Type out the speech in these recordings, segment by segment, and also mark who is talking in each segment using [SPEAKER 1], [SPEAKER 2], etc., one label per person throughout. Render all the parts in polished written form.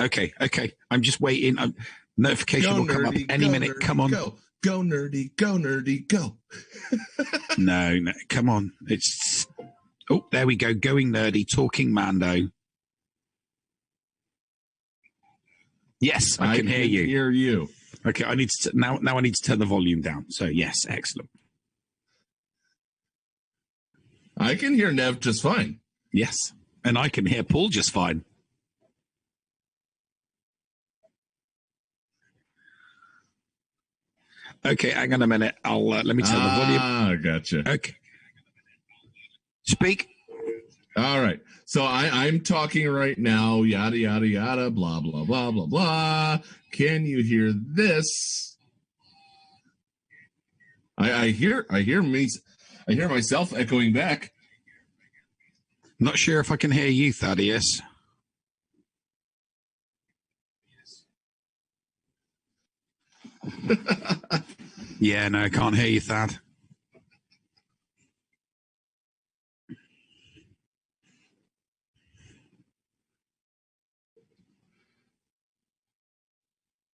[SPEAKER 1] Okay. I'm just waiting. Notification will come up any minute.
[SPEAKER 2] Nerdy,
[SPEAKER 1] come on.
[SPEAKER 2] Go nerdy, go nerdy, go.
[SPEAKER 1] No, come on. It's there we go. Going nerdy, talking Mando. Yes, I can hear you.
[SPEAKER 2] Hear you.
[SPEAKER 1] Okay, I need to now I need to turn the volume down. So yes, excellent.
[SPEAKER 2] I can hear Nev just fine.
[SPEAKER 1] Yes, and I can hear Paul just fine. Okay, hang on a minute. I'll let me turn the volume.
[SPEAKER 2] Ah, gotcha.
[SPEAKER 1] Okay, speak.
[SPEAKER 2] All right. So I'm talking right now. Yada yada yada. Blah blah blah blah blah. Can you hear this? I hear myself echoing back.
[SPEAKER 1] Not sure if I can hear you, Thaddeus. Yeah, no, I can't hear you, Thad.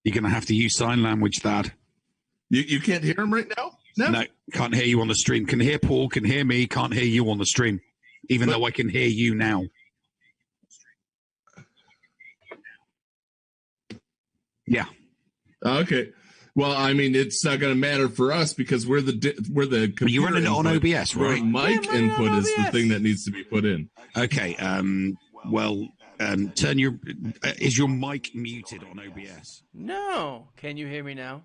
[SPEAKER 1] You're going to have to use sign language, Thad.
[SPEAKER 2] You can't hear him right now?
[SPEAKER 1] No, can't hear you on the stream. Can hear Paul, can hear me, can't hear you on the stream, even though I can hear you now. Yeah.
[SPEAKER 2] Okay. Well, I mean, it's not going to matter for us because we're the computer.
[SPEAKER 1] You're running it on OBS, right?
[SPEAKER 2] Mic input is the thing that needs to be put in.
[SPEAKER 1] Okay. Well, turn your. Is your mic muted on OBS?
[SPEAKER 3] No. Can you hear me now?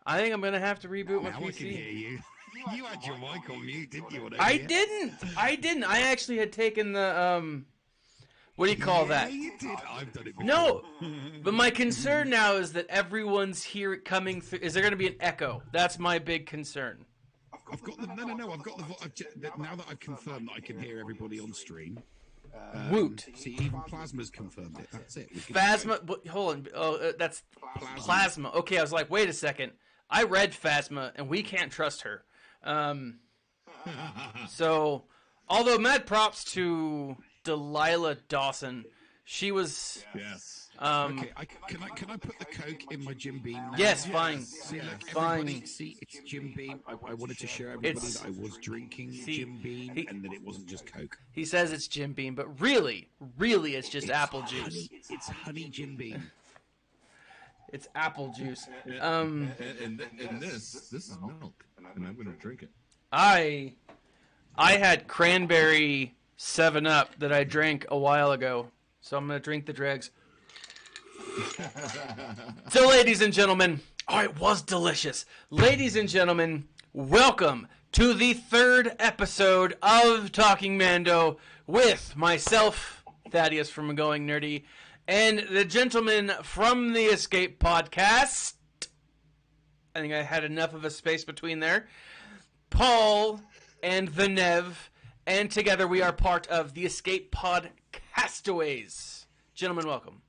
[SPEAKER 3] I think I'm going to have to reboot my
[SPEAKER 1] now
[SPEAKER 3] PC.
[SPEAKER 1] I can hear you. You had your mic on mute, didn't you?
[SPEAKER 3] I didn't. I actually had taken the what do you call that?
[SPEAKER 1] You did. I've done it before.
[SPEAKER 3] No, but my concern now is that everyone's here coming through. Is there going to be an echo? That's my big concern.
[SPEAKER 1] I've got the no. I've got the now that I've confirmed that I can hear everybody on stream.
[SPEAKER 3] Woot.
[SPEAKER 1] See, even Plasma's confirmed it. That's it.
[SPEAKER 3] Phasma. Hold on. Oh, that's Plasma. Okay, I was like, wait a second. I read Phasma, and we can't trust her. So, although mad props to Delilah Dawson, she was.
[SPEAKER 2] Yes.
[SPEAKER 1] Okay, can I put the Coke in my Jim Beam now?
[SPEAKER 3] Yes, fine.
[SPEAKER 1] See, look,
[SPEAKER 3] fine.
[SPEAKER 1] See, it's Jim Beam. I wanted to show everybody that I was drinking Jim Beam and that it wasn't just Coke.
[SPEAKER 3] He says it's Jim Beam, but really, it's just apple juice.
[SPEAKER 1] It's honey Jim Beam.
[SPEAKER 3] It's apple juice.
[SPEAKER 2] And this is milk, and I'm going to drink it.
[SPEAKER 3] I had cranberry 7-Up that I drank a while ago, so I'm going to drink the dregs. So, ladies and gentlemen, it was delicious. Ladies and gentlemen, welcome to the 3rd episode of Talking Mando with myself, Thaddeus from Going Nerdy, and the gentleman from the Escape Podcast. I think I had enough of a space between there. Paul and the Nev, and together we are part of the Escape Podcastaways. Gentlemen, welcome.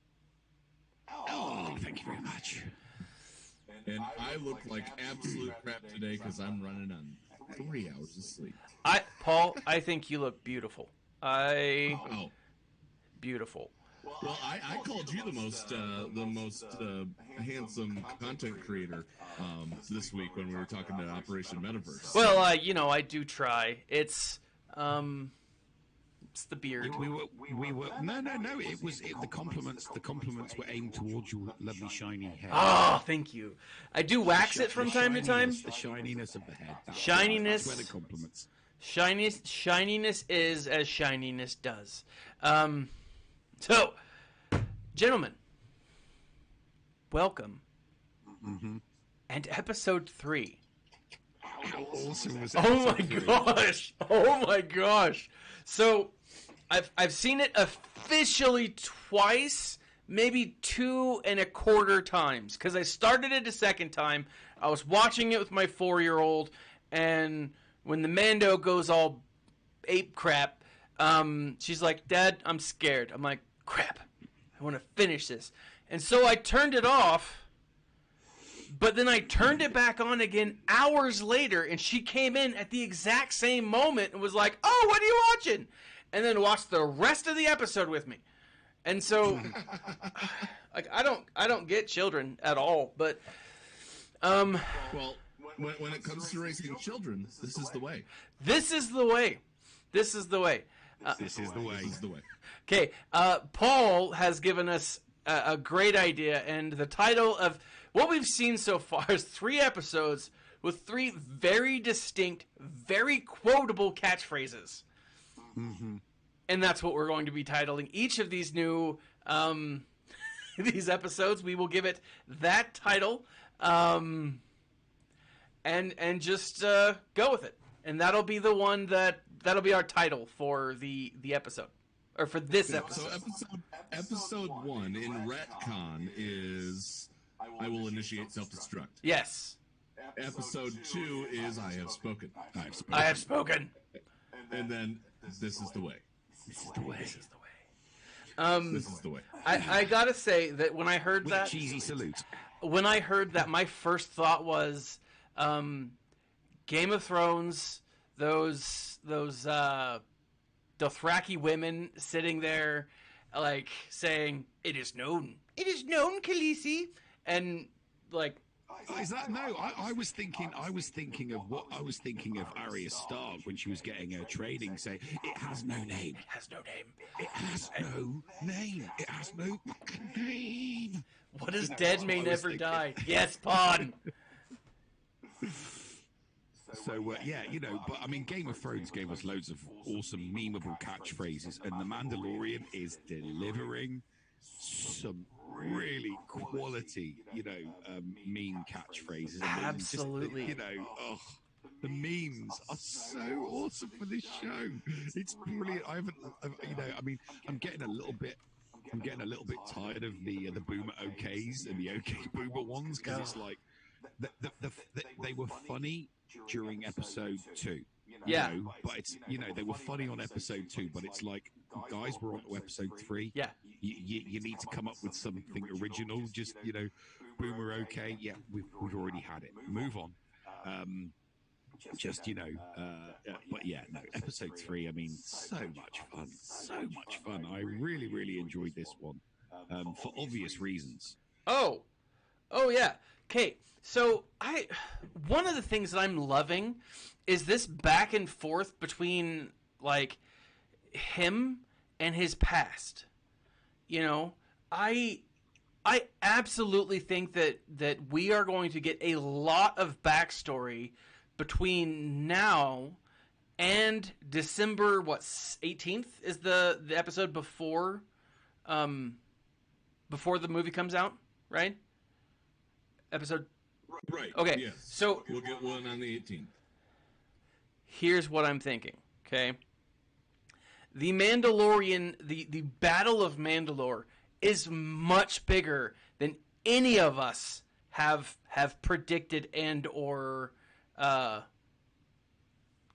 [SPEAKER 1] Oh, thank you very much.
[SPEAKER 2] And I look like absolute crap today because I'm running on 3 hours of sleep.
[SPEAKER 3] Paul, I think you look beautiful. Beautiful.
[SPEAKER 2] Well, I called you the most handsome content creator this week when we were talking about Operation Metaverse.
[SPEAKER 3] Well, I do try. It's the beard.
[SPEAKER 1] We were no. It was the compliments. The compliments were aimed towards your lovely shiny hair.
[SPEAKER 3] Oh, thank you. I do wax it from time to time.
[SPEAKER 1] The shininess of the head.
[SPEAKER 3] Shininess.
[SPEAKER 1] That's where the compliments.
[SPEAKER 3] Shininess is as shininess does. So, gentlemen, welcome.
[SPEAKER 1] Mm-hmm.
[SPEAKER 3] And episode 3.
[SPEAKER 1] How awesome was
[SPEAKER 3] Oh my gosh! So, I've seen it officially twice, maybe 2.25 times, because I started it a second time. I was watching it with my 4-year-old, and when the Mando goes all ape crap, she's like, "Dad, I'm scared." I'm like, "Crap, I want to finish this." And so I turned it off, but then I turned it back on again hours later, and she came in at the exact same moment and was like, "Oh, what are you watching?" And then watched the rest of the episode with me. And so, like, I don't get children at all. But,
[SPEAKER 2] Well, when it comes to raising children, this is the way.
[SPEAKER 3] This is the way. This is the way.
[SPEAKER 1] This is the way.
[SPEAKER 2] This is the way.
[SPEAKER 3] Okay, Paul has given us a great idea, and the title of what we've seen so far is 3 episodes with 3 very distinct, very quotable catchphrases.
[SPEAKER 1] Mm-hmm.
[SPEAKER 3] And that's what we're going to be titling each of these new these episodes. We will give it that title, and just go with it. And that'll be the one that'll be our title for the episode, or for this episode.
[SPEAKER 2] So episode 1 in retcon is I will initiate self-destruct.
[SPEAKER 3] Yes.
[SPEAKER 2] Episode 2 is I have spoken.
[SPEAKER 3] I have spoken.
[SPEAKER 2] And then this is the way.
[SPEAKER 3] This is the way. This is the way.
[SPEAKER 2] This is the way.
[SPEAKER 3] I gotta say that when I heard
[SPEAKER 1] With
[SPEAKER 3] that
[SPEAKER 1] a cheesy salute.
[SPEAKER 3] When I heard that, my first thought was Game of Thrones. Those Dothraki women sitting there, like saying, "It is known, Khaleesi," and like.
[SPEAKER 1] Is that no? I was thinking of Arya Stark when she was getting her training, saying it has no name.
[SPEAKER 3] It has no name.
[SPEAKER 1] It has no name. It has no fucking name.
[SPEAKER 3] What is dead may never die. Yes, Pawn.
[SPEAKER 1] So yeah, but I mean, Game of Thrones gave us loads of awesome memeable catchphrases, and The Mandalorian is delivering some really quality, meme catchphrases.
[SPEAKER 3] Absolutely.
[SPEAKER 1] Just, the memes are so awesome for this show. It's brilliant. I'm getting a little bit tired of the boomer okays and the okay boomer ones, because it's like they were funny during episode 2.
[SPEAKER 3] Yeah.
[SPEAKER 1] But it's they were funny on episode 2, but it's like, guys, we're on to episode 3.
[SPEAKER 3] Yeah.
[SPEAKER 1] You need to come up with something original. Just boomer okay. Yeah, we've already had it. Move on. But yeah, no, episode 3. I mean, so much fun. I really, really enjoyed this one, for obvious reasons.
[SPEAKER 3] Oh yeah. Okay, so one of the things that I'm loving is this back and forth between like him and his past. I absolutely think that we are going to get a lot of backstory between now and December 18th is the episode before the movie comes out, right? Episode
[SPEAKER 2] Right.
[SPEAKER 3] Okay.
[SPEAKER 2] Yes.
[SPEAKER 3] So
[SPEAKER 2] we'll get one on the 18th.
[SPEAKER 3] Here's what I'm thinking, okay? The Mandalorian, the Battle of Mandalore is much bigger than any of us have predicted and or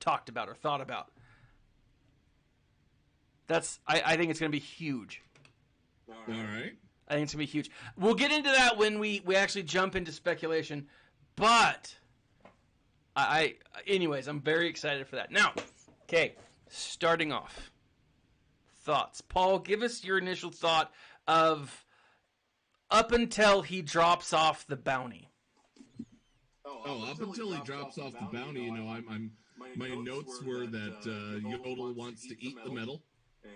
[SPEAKER 3] talked about or thought about. I think it's going to be huge.
[SPEAKER 2] All right.
[SPEAKER 3] I think it's going to be huge. We'll get into that when we actually jump into speculation, but anyways, I'm very excited for that. Now, okay, starting off. Thoughts. Paul, give us your initial thought of up until he drops off the bounty.
[SPEAKER 2] Up until he drops off the bounty, my notes were that Yodel wants to eat the metal,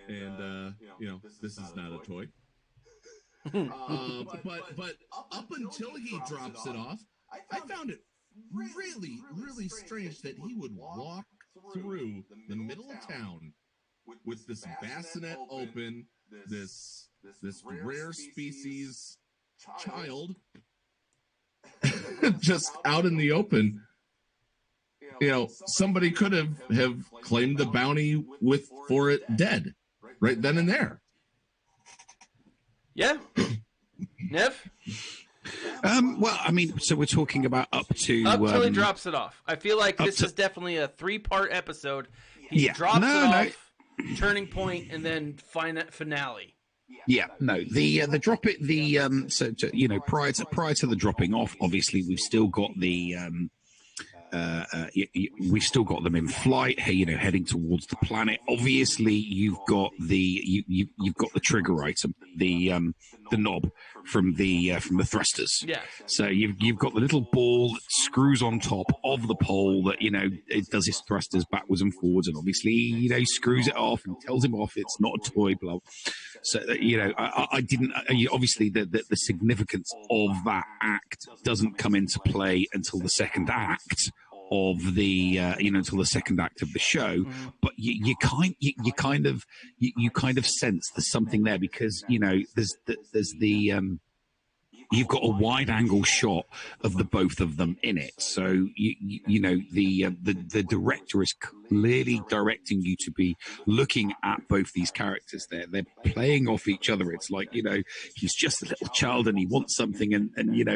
[SPEAKER 2] and this is not a toy. But up until he drops it off, I found it really, really strange that he would walk through the middle of town with this bassinet open, this rare species child just out in the open. Somebody could have claimed the bounty for it dead right then and there.
[SPEAKER 3] Yeah. Nev?
[SPEAKER 1] Well, I mean, so we're talking about up till
[SPEAKER 3] he drops it off. I feel like this is definitely a 3-part episode. He drops it off, turning point, and then finale.
[SPEAKER 1] Yeah, no, the drop it, prior to the dropping off, obviously we've still got the we've still got them in flight, heading towards the planet. Obviously, you've got you've got the trigger item, the knob from the thrusters.
[SPEAKER 3] Yeah.
[SPEAKER 1] So you've got the little ball that screws on top of the pole that it does its thrusters backwards and forwards, and obviously screws it off and tells him off it's not a toy. Blah. So I didn't. Obviously, the significance of that act doesn't come into play until the second act of the until the second act of the show. Mm-hmm. But you kind of sense there's something there, because there's the you've got a wide angle shot of the both of them in it. So the director is clearly directing you to be looking at both these characters. They're playing off each other. It's like, he's just a little child and he wants something, and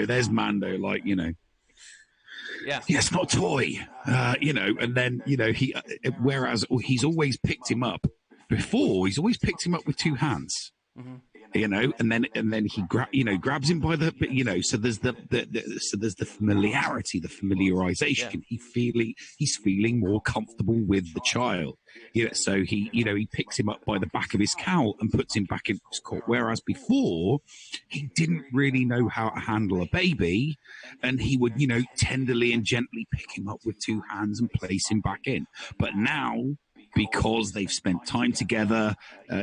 [SPEAKER 1] there's Mando, like, yeah, it's not a toy, and then he whereas he's always picked him up before. He's always picked him up with two hands. Mm-hmm. And then he grabs him by the, so there's the familiarity, the familiarization. Yeah. He's feeling more comfortable with the child. So he picks him up by the back of his cowl and puts him back in his court. Whereas before, he didn't really know how to handle a baby, and he would, tenderly and gently pick him up with two hands and place him back in. But now, because they've spent time together,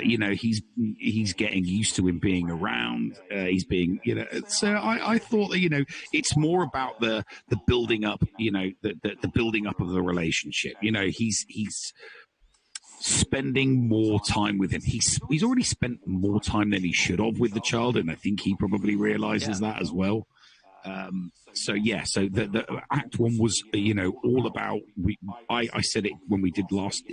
[SPEAKER 1] he's getting used to him being around. He's being, so I thought that, it's more about the building up, the building up of the relationship. He's spending more time with him. He's already spent more time than he should have with the child, and I think he probably realizes that as well. So the act one was, all about. I said it when we did last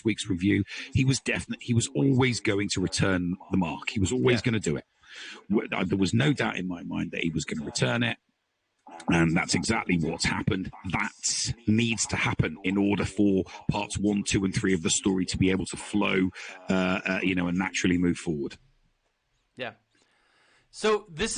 [SPEAKER 1] week's review. He was always going to return the mark. He was always going to do it. There was no doubt in my mind that he was going to return it, and that's exactly what's happened. That needs to happen in order for parts 1, 2, and 3 of the story to be able to flow, and naturally move forward.
[SPEAKER 3] Yeah. So this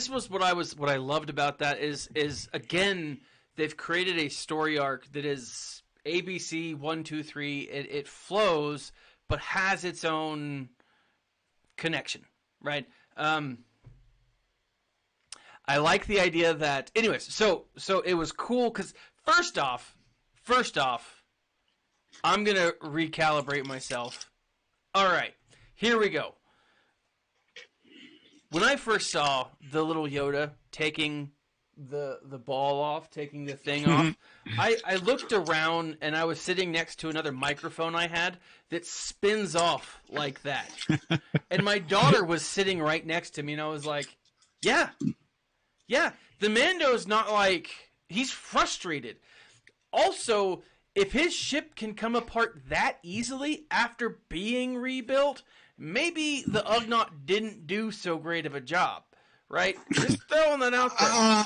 [SPEAKER 3] was what I loved about that is again, they've created a story arc that is ABC 1, 2, 3. It flows, but has its own connection, right? I like the idea that, anyways. So it was cool because first off, I'm gonna recalibrate myself. All right, here we go. When I first saw the little Yoda taking the ball off, taking the thing off, I looked around and I was sitting next to another microphone I had that spins off like that. And my daughter was sitting right next to me, and I was like, yeah, the Mando's not like, he's frustrated. Also, if his ship can come apart that easily after being rebuilt, maybe the Ugnaught didn't do so great of a job, right? Just throwing that out there.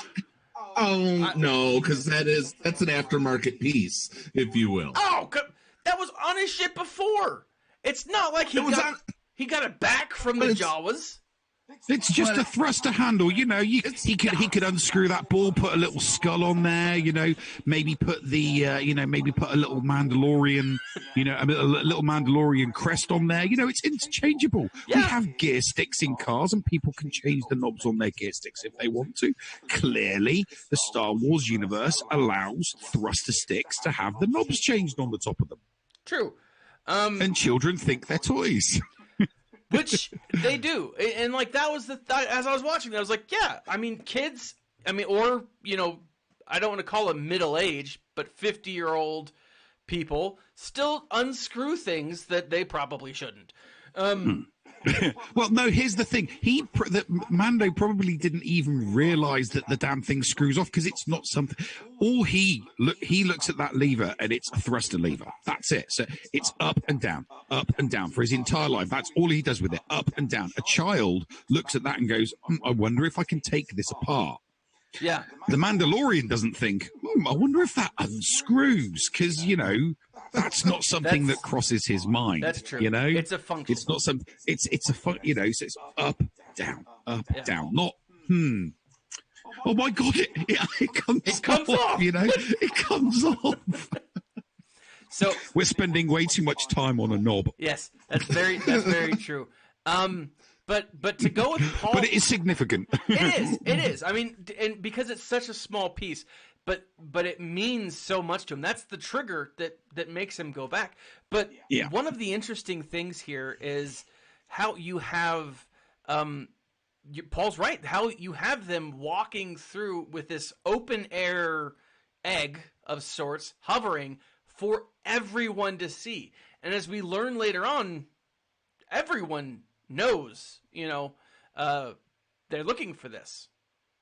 [SPEAKER 2] No, because that's an aftermarket piece, if you will.
[SPEAKER 3] Oh, that was on his ship before. It's not like he got it back from the Jawas.
[SPEAKER 1] It's just a thruster handle, he could unscrew that ball, put a little skull on there, maybe put maybe put a little Mandalorian, a little Mandalorian crest on there. It's interchangeable. Yeah. We have gear sticks in cars, and people can change the knobs on their gear sticks if they want to. Clearly, the Star Wars universe allows thruster sticks to have the knobs changed on the top of them.
[SPEAKER 3] True.
[SPEAKER 1] And children think they're toys.
[SPEAKER 3] Which they do. And like that was as I was watching that, I was like, yeah, I mean, kids, or, I don't want to call it middle age, but 50-year-old people still unscrew things that they probably shouldn't.
[SPEAKER 1] Well, no, here's the thing. Mando probably didn't even realize that the damn thing screws off, because it's not something. He looks at that lever, and it's a thruster lever. That's it. So it's up and down for his entire life. That's all he does with it, up and down. A child looks at that and goes, I wonder if I can take this apart.
[SPEAKER 3] Yeah.
[SPEAKER 1] The Mandalorian doesn't think, I wonder if that unscrews, because, that's not something that crosses his mind.
[SPEAKER 3] That's true. It's a function.
[SPEAKER 1] It's not some. It's a fun. So it's up, down, not oh my God, it comes
[SPEAKER 3] off.
[SPEAKER 1] you know, it comes off.
[SPEAKER 3] So
[SPEAKER 1] we're spending way too much time on a knob.
[SPEAKER 3] Yes, that's very true. But to go with Paul,
[SPEAKER 1] but it is significant.
[SPEAKER 3] It is. I mean, and because it's such a small piece, but it means so much to him. That's the trigger that makes him go back. But one of the interesting things here is how you have Paul's right. How you have them walking through with this open air egg of sorts hovering for everyone to see. And as we learn later on, everyone knows, they're looking for this,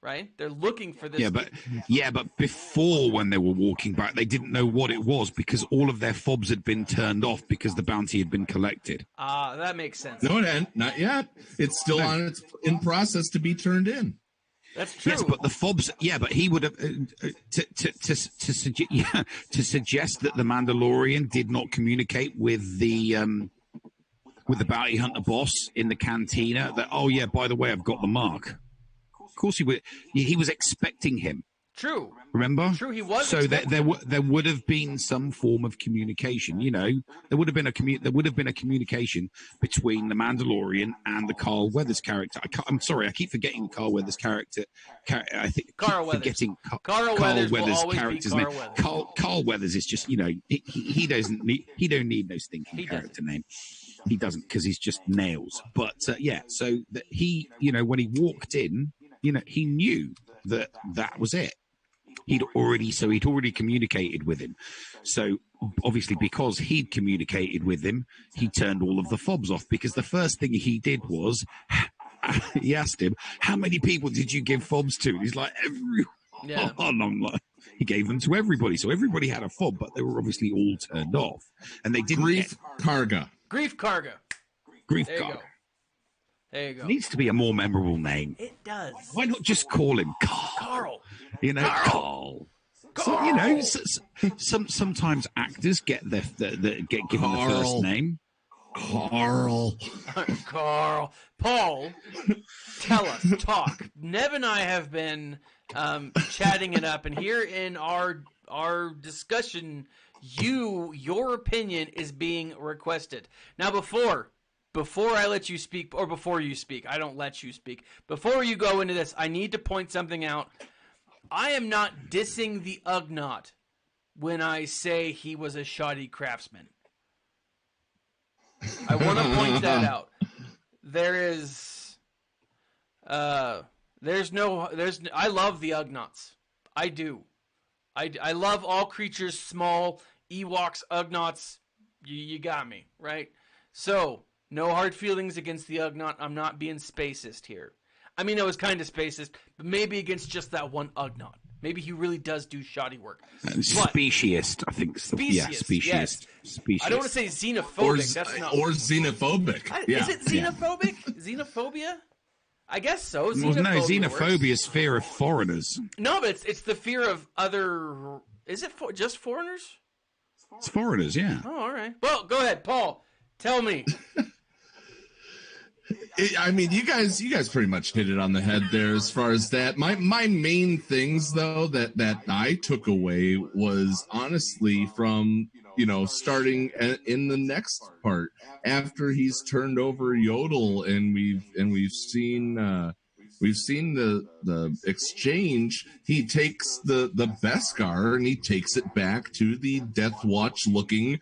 [SPEAKER 3] right? They're looking for this.
[SPEAKER 1] But before, when they were walking back, they didn't know what it was because all of their fobs had been turned off because the bounty had been collected.
[SPEAKER 3] That makes sense.
[SPEAKER 2] No, not yet. It's still in process to be turned in.
[SPEAKER 3] That's true.
[SPEAKER 1] Yes, but the fobs. Yeah, but he would have to suggest that the Mandalorian did not communicate with the bounty hunter boss in the cantina. That by the way, I've got the mark. Of course he would. He was expecting him.
[SPEAKER 3] True.
[SPEAKER 1] Remember?
[SPEAKER 3] True. He was.
[SPEAKER 1] So there would have been some form of communication. There would have been a communication between the Mandalorian and the Carl Weathers character. I'm sorry, I keep forgetting Carl Weathers character. I think
[SPEAKER 3] Carl Weathers.
[SPEAKER 1] Forgetting
[SPEAKER 3] Carl Weathers character's name.
[SPEAKER 1] Carl Weathers is just he don't need no stinking character name. He doesn't, because he's just nails. But so that he when he walked in, he knew that was it. He'd already communicated with him. So obviously, because he'd communicated with him, he turned all of the fobs off, because the first thing he did was he asked him, how many people did you give fobs to? And he's like, everyone.
[SPEAKER 3] Yeah.
[SPEAKER 1] And I'm like, he gave them to everybody. So everybody had a fob, but they were obviously all turned off. And they didn't
[SPEAKER 2] Grief Karga.
[SPEAKER 3] Grief Karga.
[SPEAKER 1] Grief Karga.
[SPEAKER 3] There you go.
[SPEAKER 1] Needs to be a more memorable name.
[SPEAKER 3] It does.
[SPEAKER 1] Why not just call him Carl? Carl. So, sometimes actors get get given the first name.
[SPEAKER 2] Carl.
[SPEAKER 3] Carl. Paul, tell us. Talk. Nev and I have been chatting it up, and here in our discussion, your opinion is being requested. Now, before I let you speak, or before you speak, I don't let you speak. Before you go into this, I need to point something out. I am not dissing the Ugnaught when I say he was a shoddy craftsman. I want to point that out. I love the Ugnaughts. I do. I love all creatures, small, Ewoks, Ugnaughts. You got me, right? So, no hard feelings against the Ugnaught. I'm not being spacist here. I mean, I was kind of spacist, but maybe against just that one Ugnaught. Maybe he really does do shoddy work.
[SPEAKER 1] Speciest, I think.
[SPEAKER 3] Speciest.
[SPEAKER 1] Yeah, speciest.
[SPEAKER 3] Yes.
[SPEAKER 1] Speciest.
[SPEAKER 3] I don't want to say xenophobic.
[SPEAKER 2] Or xenophobic.
[SPEAKER 3] Is it xenophobic? Xenophobia? I guess so.
[SPEAKER 1] Well, no, xenophobia is fear of foreigners.
[SPEAKER 3] No, but it's the fear of other... Is it just foreigners?
[SPEAKER 1] It's foreigners, yeah.
[SPEAKER 3] Oh, all right. Well, go ahead, Paul. Tell me.
[SPEAKER 2] I mean, you guys pretty much hit it on the head there as far as that. My main things, though, that I took away was honestly from, starting in the next part after he's turned over Yodel, and we've seen the exchange. He takes the Beskar and he takes it back to the Death Watch looking,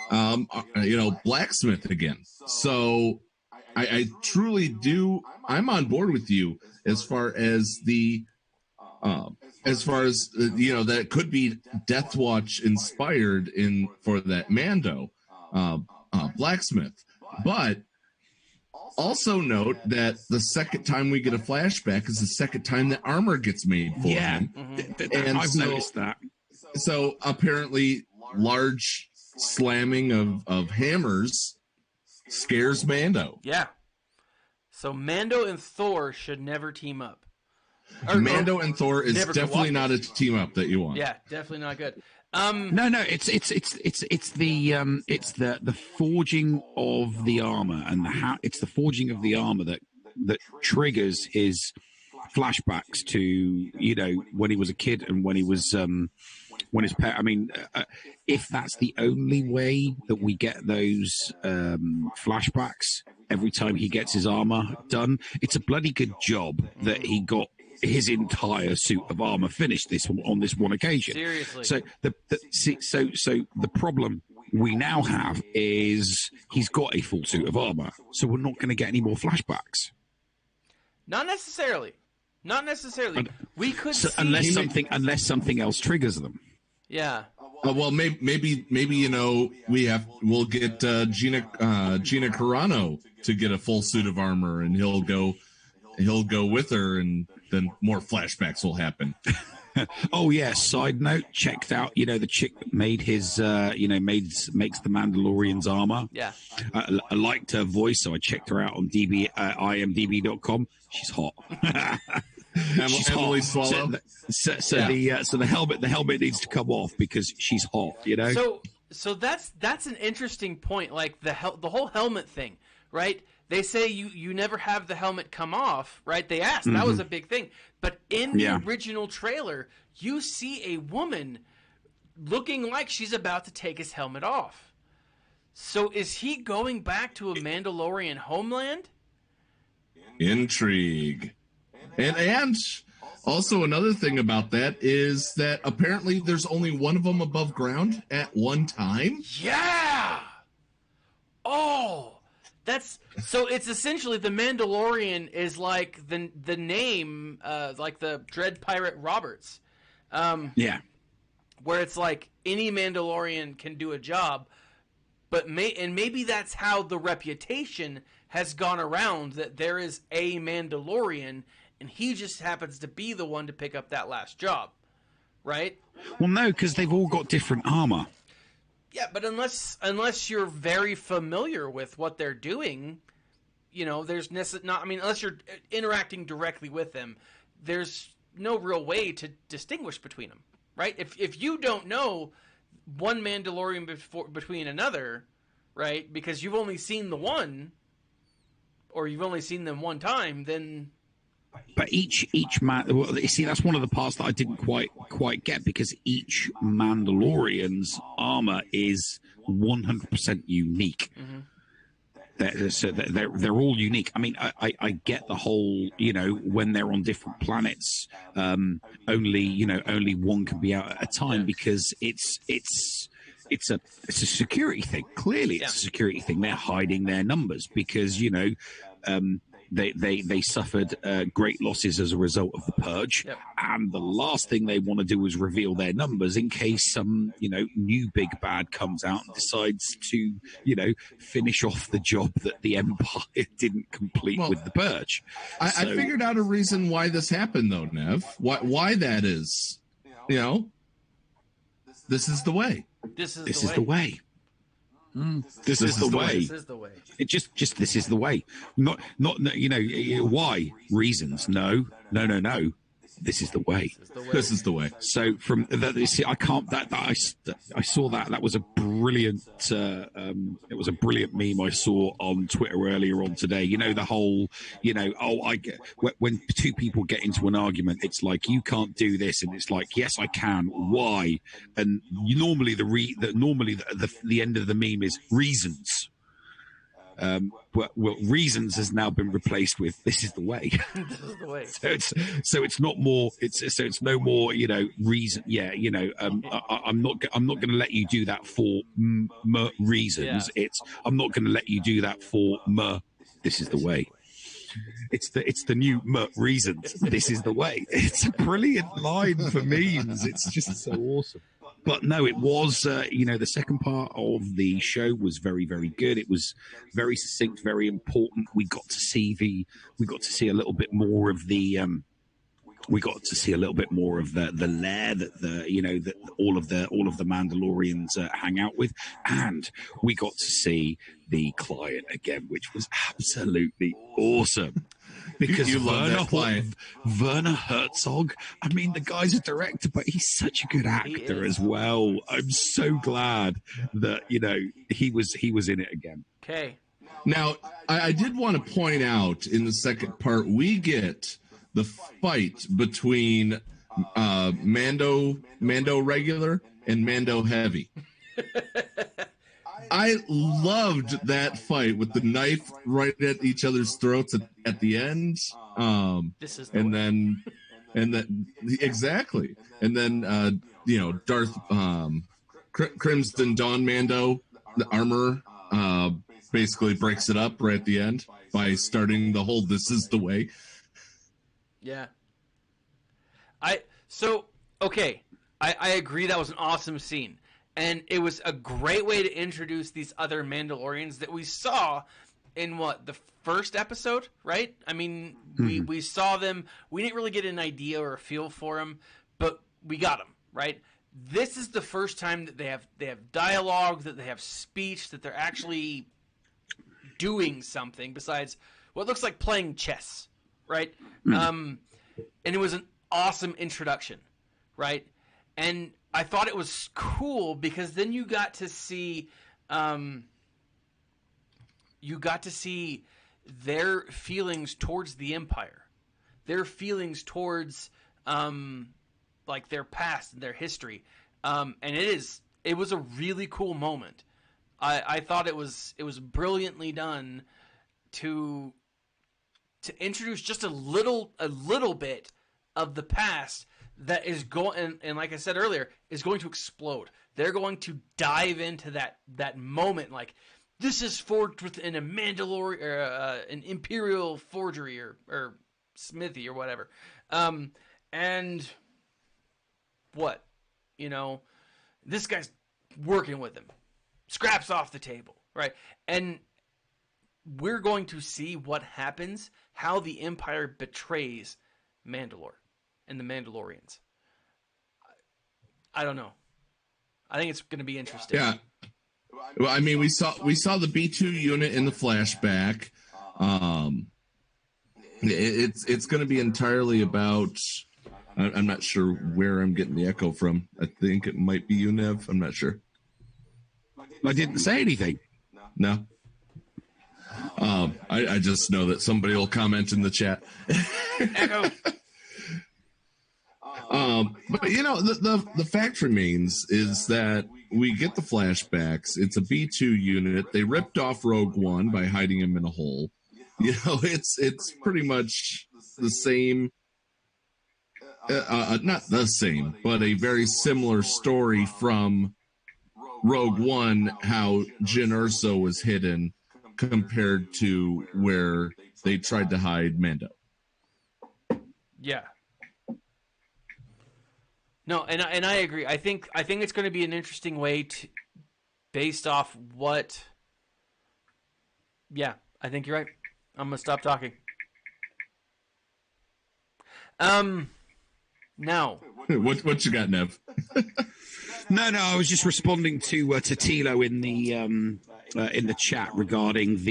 [SPEAKER 2] blacksmith again. So I truly do. I'm on board with you as far as that could be Death Watch inspired for that Mando blacksmith. But also note that the second time we get a flashback is the second time the armor gets made for him.
[SPEAKER 1] Mm-hmm. And I've noticed that.
[SPEAKER 2] So apparently, large slamming of hammers scares Mando.
[SPEAKER 3] Yeah. So Mando and Thor should never team up.
[SPEAKER 2] Mando and Thor is definitely not a team up that you want.
[SPEAKER 3] Yeah, definitely not good.
[SPEAKER 1] No, it's the forging of the armor, and it's the forging of the armor that triggers his flashbacks to, you know, when he was a kid and when he was when his parents. I mean, if that's the only way that we get those flashbacks every time he gets his armor done, it's a bloody good job that he got his entire suit of armor finished on this one occasion.
[SPEAKER 3] Seriously.
[SPEAKER 1] So the problem we now have is he's got a full suit of armor, so we're not going to get any more flashbacks.
[SPEAKER 3] Not necessarily. Not necessarily. We could see
[SPEAKER 1] unless something else triggers them.
[SPEAKER 3] Yeah.
[SPEAKER 2] Well, maybe you know we'll get Gina Carano to get a full suit of armor, and he'll go with her, and then more flashbacks will happen.
[SPEAKER 1] Oh yeah. Side note: checked out. You know, the chick that made his, makes the Mandalorian's armor.
[SPEAKER 3] Yeah.
[SPEAKER 1] I liked her voice, so I checked her out on imdb.com. She's hot.
[SPEAKER 2] She's Emily hot. Swallow.
[SPEAKER 1] So the helmet needs to come off because she's hot. You know.
[SPEAKER 3] So that's an interesting point. Like the whole helmet thing, right? They say you never have the helmet come off, right? They asked. Mm-hmm. That was a big thing. But in the original trailer, you see a woman looking like she's about to take his helmet off. So is he going back to a Mandalorian homeland?
[SPEAKER 2] Intrigue. And also another thing about that is that apparently there's only one of them above ground at one time.
[SPEAKER 3] Yeah! Oh! So it's essentially the Mandalorian is like the name, like the Dread Pirate Roberts. Where it's like any Mandalorian can do a job, but maybe that's how the reputation has gone around, that there is a Mandalorian and he just happens to be the one to pick up that last job, right?
[SPEAKER 1] Well, no, because they've all got different armor.
[SPEAKER 3] Yeah, but unless you're very familiar with what they're doing, you know, unless you're interacting directly with them, there's no real way to distinguish between them, right? If you don't know one Mandalorian between another, right, because you've only seen the one, or you've only seen them one time, then.
[SPEAKER 1] But each man, well, you see, that's one of the parts that I didn't quite get, because each Mandalorian's armor is 100% unique. Mm-hmm. They're all unique. I mean, I get the whole, you know, when they're on different planets, only one can be out at a time, because it's a security thing. Clearly, it's a security thing. They're hiding their numbers because, you know. They suffered great losses as a result of the purge, and the last thing they want to do is reveal their numbers in case some, you know, new big bad comes out and decides to, you know, finish off the job that the Empire didn't complete with the purge.
[SPEAKER 2] I figured out a reason why this happened, though, Nev. Why that is, you know, this is the way.
[SPEAKER 3] This is
[SPEAKER 1] the way. This is the way.
[SPEAKER 3] This is the way.
[SPEAKER 1] It just this is the way. Not you know, why? Reasons. No. This is the way.
[SPEAKER 2] This is the way.
[SPEAKER 1] So from that, I can't. I saw that was a brilliant. It was a brilliant meme I saw on Twitter earlier on today. You know, the whole. You know, when two people get into an argument, it's like, you can't do this, and it's like, yes, I can. Why? And normally the end of the meme is reasons. Well, reasons has now been replaced with "this is the way."
[SPEAKER 3] This is the way.
[SPEAKER 1] So it's not more. It's no more. You know, reason. Yeah, you know. I'm not going to let you do that for reasons.
[SPEAKER 3] Yeah.
[SPEAKER 1] I'm not going to let you do that for this is the way. It's the new reasons. This is the way. It's a brilliant line for memes. It's just so awesome. But no, it was, the second part of the show was very, very good. It was very succinct, very important. We got to see a little bit more of the lair that all of the Mandalorians hang out with, and we got to see the client again, which was absolutely awesome. Because
[SPEAKER 2] you love that client.
[SPEAKER 1] Werner Herzog, I mean, the guy's a director, but he's such a good actor as well. I'm so glad that, you know, he was in it again.
[SPEAKER 3] Okay.
[SPEAKER 2] Now, I did want to point out in the second part, we get the fight between Mando regular and Mando heavy. I loved that fight with the knife right at each other's throats at the end.
[SPEAKER 3] This is
[SPEAKER 2] exactly. And then Darth Crimson Dawn Mando, the armor basically breaks it up right at the end by starting the whole "this is the way."
[SPEAKER 3] Yeah. I agree that was an awesome scene. And it was a great way to introduce these other Mandalorians that we saw in the first episode, right? I mean, we saw them. We didn't really get an idea or a feel for them, but we got them, right? This is the first time that they have dialogue, that they have speech, that they're actually doing something besides what looks like playing chess, right? And it was an awesome introduction, right? And I thought it was cool because then you got to see their feelings towards the Empire, their feelings towards like their past and their history, and it was a really cool moment. I thought it was brilliantly done to introduce just a little bit of the past that is going, and like I said earlier, is going to explode. They're going to dive into that moment, like this is forged within a Mandalorian, or an Imperial forgery or smithy or whatever, and what, this guy's working with him, scraps off the table, right? And we're going to see what happens, how the Empire betrays Mandalore and the Mandalorians. I don't know. I think it's going to be interesting.
[SPEAKER 2] Yeah. Well, I mean, we saw the B2 unit in the flashback. It's going to be entirely about. I'm not sure where I'm getting the echo from. I think it might be you, Nev. I'm not sure.
[SPEAKER 1] I didn't say anything.
[SPEAKER 2] No. I just know that somebody will comment in the chat.
[SPEAKER 3] Echo.
[SPEAKER 2] But the fact remains is that we get the flashbacks. It's a B2 unit. They ripped off Rogue One by hiding him in a hole. It's pretty much the same. Not the same, but a very similar story from Rogue One, how Jyn Erso was hidden compared to where they tried to hide Mando.
[SPEAKER 3] Yeah. No, and I agree. I think it's going to be an interesting way to, based off what. Yeah, I think you're right. I'm gonna stop talking. Now.
[SPEAKER 2] What you got, Nev?
[SPEAKER 1] No, I was just responding to Tilo in the chat regarding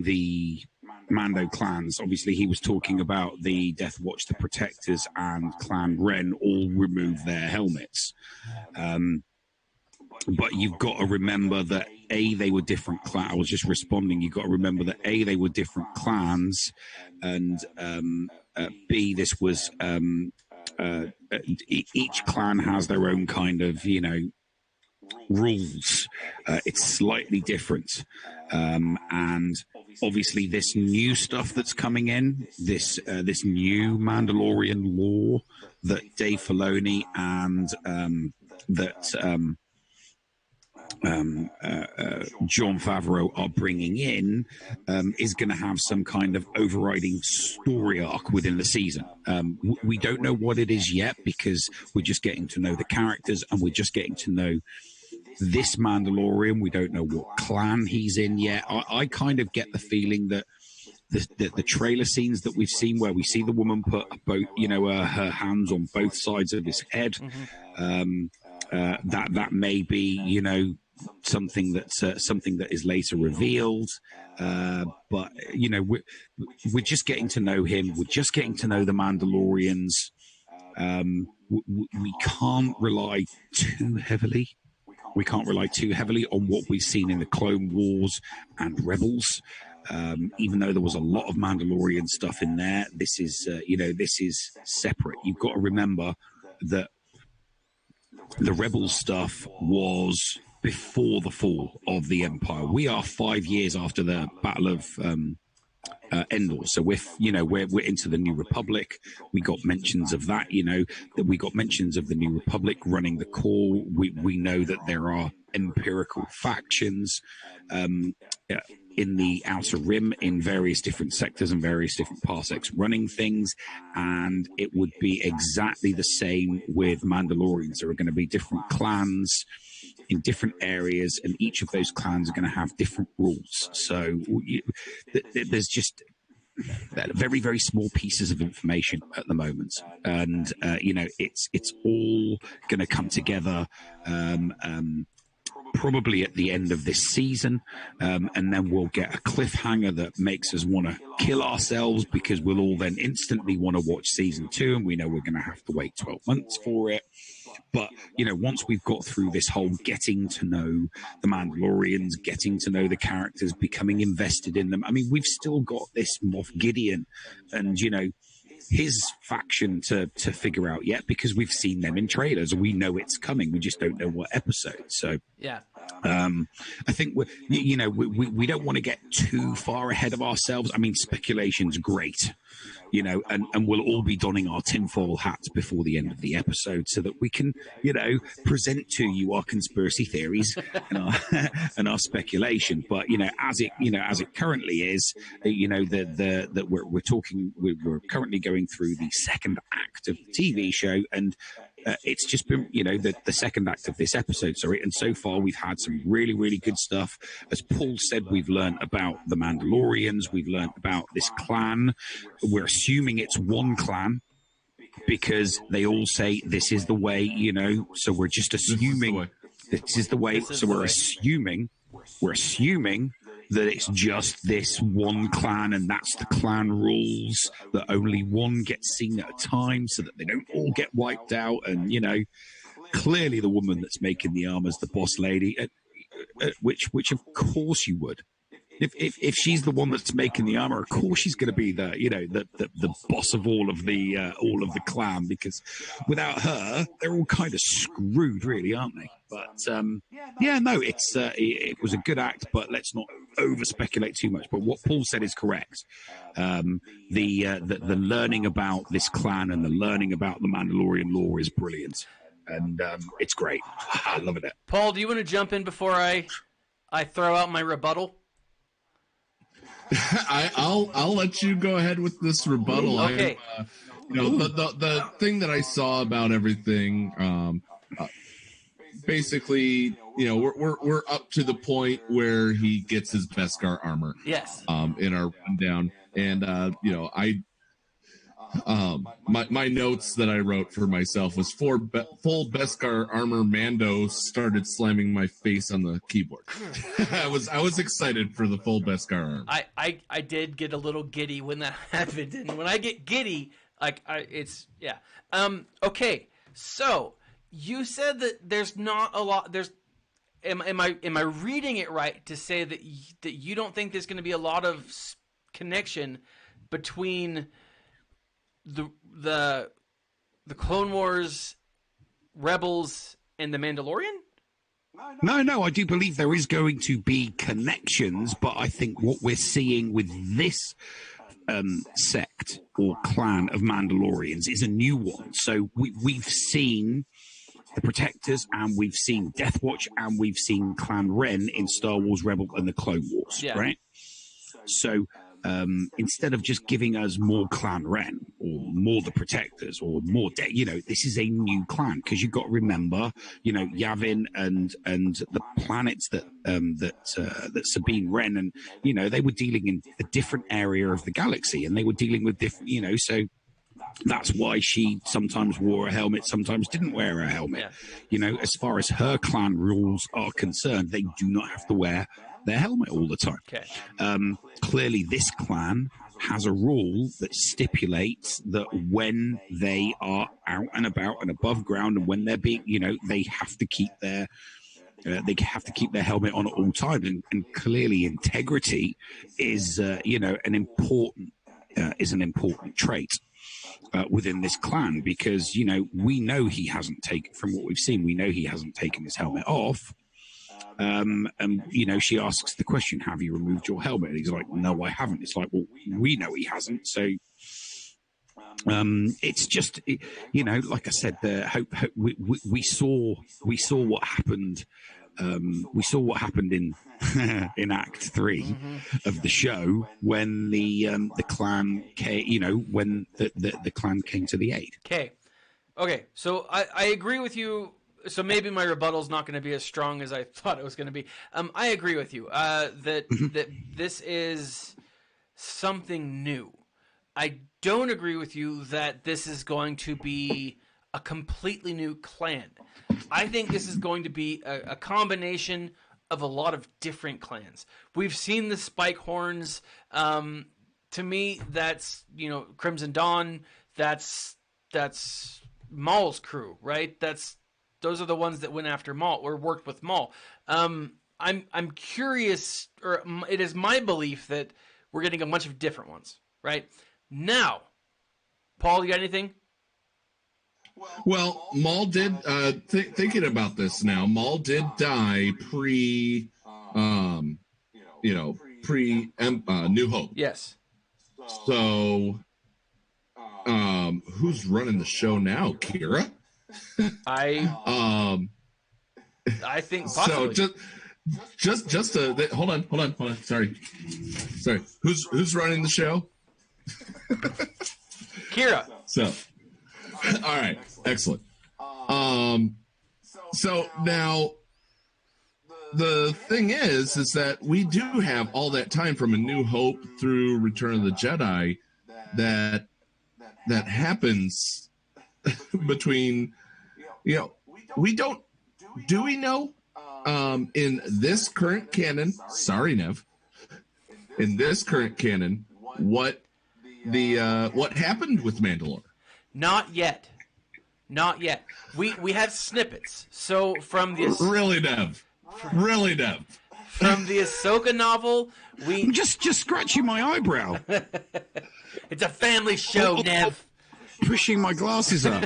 [SPEAKER 1] the Mando clans. Obviously, he was talking about the Death Watch, the Protectors, and Clan Ren all remove their helmets. But you've got to remember that they were different clans. I was just responding. You've got to remember that they were different clans, and B, this was each clan has their own kind of rules. It's slightly different, and obviously this new stuff that's coming in, this new Mandalorian law that Dave Filoni and Jon Favreau are bringing in is going to have some kind of overriding story arc within the season. We don't know what it is yet because we're just getting to know the characters and we're just getting to know this Mandalorian. We don't know what clan he's in yet. I kind of get the feeling that the trailer scenes that we've seen where we see the woman put both, her hands on both sides of his head, that may be, something that is later revealed. But we're just getting to know him. We're just getting to know the Mandalorians. We can't rely too heavily. We can't rely too heavily on what we've seen in the Clone Wars and Rebels. Even though there was a lot of Mandalorian stuff in there, this is this is separate. You've got to remember that the Rebel stuff was before the fall of the Empire. We are 5 years after the Battle of Endor, so we're into the New Republic. We got mentions of that, that we got mentions of the New Republic running the call. We know that there are empirical factions in the Outer Rim in various different sectors and various different parsecs running things, and it would be exactly the same with Mandalorians. There are going to be different clans in different areas, and each of those clans are going to have different rules. So there's just very, very small pieces of information at the moment, and it's all going to come together probably at the end of this season, and then we'll get a cliffhanger that makes us want to kill ourselves, because we'll all then instantly want to watch season 2, and we know we're going to have to wait 12 months for it. But, once we've got through this whole getting to know the Mandalorians, getting to know the characters, becoming invested in them, I mean, we've still got this Moff Gideon and, his faction to figure out yet, because we've seen them in trailers. We know it's coming. We just don't know what episode. So,
[SPEAKER 3] yeah.
[SPEAKER 1] I think we don't want to get too far ahead of ourselves. I mean, speculation's great, and we'll all be donning our tinfoil hats before the end of the episode, so that we can, present to you our conspiracy theories and our speculation. But as it currently is, that we're currently going through the second act of the TV show, and it's just been, the second act of this episode, sorry. And so far we've had some really, really good stuff. As Paul said, we've learned about the Mandalorians. We've learned about this clan. We're assuming it's one clan because they all say this is the way, so we're just assuming this is the way. So we're assuming that it's just this one clan, and that's the clan rules, that only one gets seen at a time so that they don't all get wiped out. And, clearly the woman that's making the armor's the boss lady, which of course you would. If she's the one that's making the armor, of course she's going to be the boss of all of the clan, because without her, they're all kind of screwed, really, aren't they? But it was a good act, but let's not over speculate too much. But what Paul said is correct. The learning about this clan and the learning about the Mandalorian lore is brilliant, and it's great. I'm loving it.
[SPEAKER 3] Paul, do you want to jump in before I throw out my rebuttal?
[SPEAKER 2] I'll let you go ahead with this rebuttal.
[SPEAKER 3] Okay.
[SPEAKER 2] The thing that I saw about everything, basically, we're up to the point where he gets his Beskar armor.
[SPEAKER 3] Yes.
[SPEAKER 2] In our rundown, and my notes that I wrote for myself was full Beskar armor. Mando started slamming my face on the keyboard. I was excited for the full Beskar armor.
[SPEAKER 3] I did get a little giddy when that happened, and when I get giddy, okay. So you said that there's not a lot. Am I reading it right to say that you don't think there's going to be a lot of connection between the Clone Wars, Rebels, and the Mandalorian?
[SPEAKER 1] No, I do believe there is going to be connections, but I think what we're seeing with this sect or clan of Mandalorians is a new one. So we've seen the Protectors, and we've seen Death Watch, and we've seen Clan Ren in Star Wars Rebel and the Clone Wars, right? So instead of just giving us more Clan Ren or more the Protectors or more, this is a new clan, because you've got to remember, Yavin and the planets that Sabine Wren, and they were dealing in a different area of the galaxy, and they were dealing with different, so that's why she sometimes wore a helmet, sometimes didn't wear a helmet. As far as her clan rules are concerned, they do not have to wear their helmet all the time.
[SPEAKER 3] Okay.
[SPEAKER 1] Clearly, this clan has a rule that stipulates that when they are out and about and above ground, and when they're being, they have to keep their they have to keep their helmet on at all times, and clearly integrity is an important trait within this clan, because we know he hasn't taken, from what we've seen, we know he hasn't taken his helmet off. And she asks the question, "Have you removed your helmet?" And he's like, "No, I haven't." It's like, well, we know he hasn't, so. It's just, like I said, we saw what happened. We saw what happened in in Act 3 of the show when the clan came, when the clan came to the aid.
[SPEAKER 3] Okay. So I agree with you. So maybe my rebuttal is not going to be as strong as I thought it was going to be. I agree with you that this is something new. I don't agree with you that this is going to be a completely new clan. I think this is going to be a combination of a lot of different clans. We've seen the Spike Horns. To me, that's Crimson Dawn. That's Maul's crew, right? Those are the ones that went after Maul or worked with Maul. I'm curious, or it is my belief that we're getting a bunch of different ones, right? Now, Paul, you got anything?
[SPEAKER 2] Well, Maul did, thinking about this now, Maul did die pre New Hope.
[SPEAKER 3] Yes.
[SPEAKER 2] So, who's running the show now? Kira?
[SPEAKER 3] I think possibly.
[SPEAKER 2] So just hold on. Sorry. Who's running the show?
[SPEAKER 3] Kira.
[SPEAKER 2] So, all right, excellent. So now the thing is that we do have all that time from A New Hope through Return of the Jedi that happens between, we don't, do we know in this current canon, sorry Nev, in this current canon, what happened with Mandalore?
[SPEAKER 3] Not yet. We have snippets. So from the
[SPEAKER 2] really Nev.
[SPEAKER 3] From the Ahsoka novel,
[SPEAKER 1] I'm just scratching my eyebrow.
[SPEAKER 3] It's a family show, Nev.
[SPEAKER 1] Pushing my glasses up.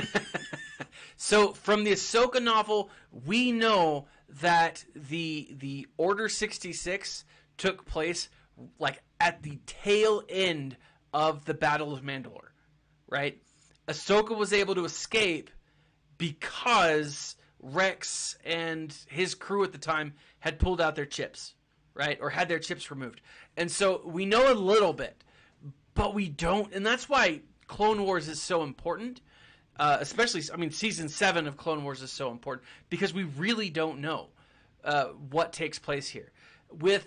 [SPEAKER 3] So from the Ahsoka novel, we know that the Order 66 took place like at the tail end of the Battle of Mandalore, right? Ahsoka was able to escape because Rex and his crew at the time had pulled out their chips, right? Or had their chips removed. And so we know a little bit, but we don't. And that's why Clone Wars is so important. Especially, Season 7 of Clone Wars is so important because we really don't know what takes place here. With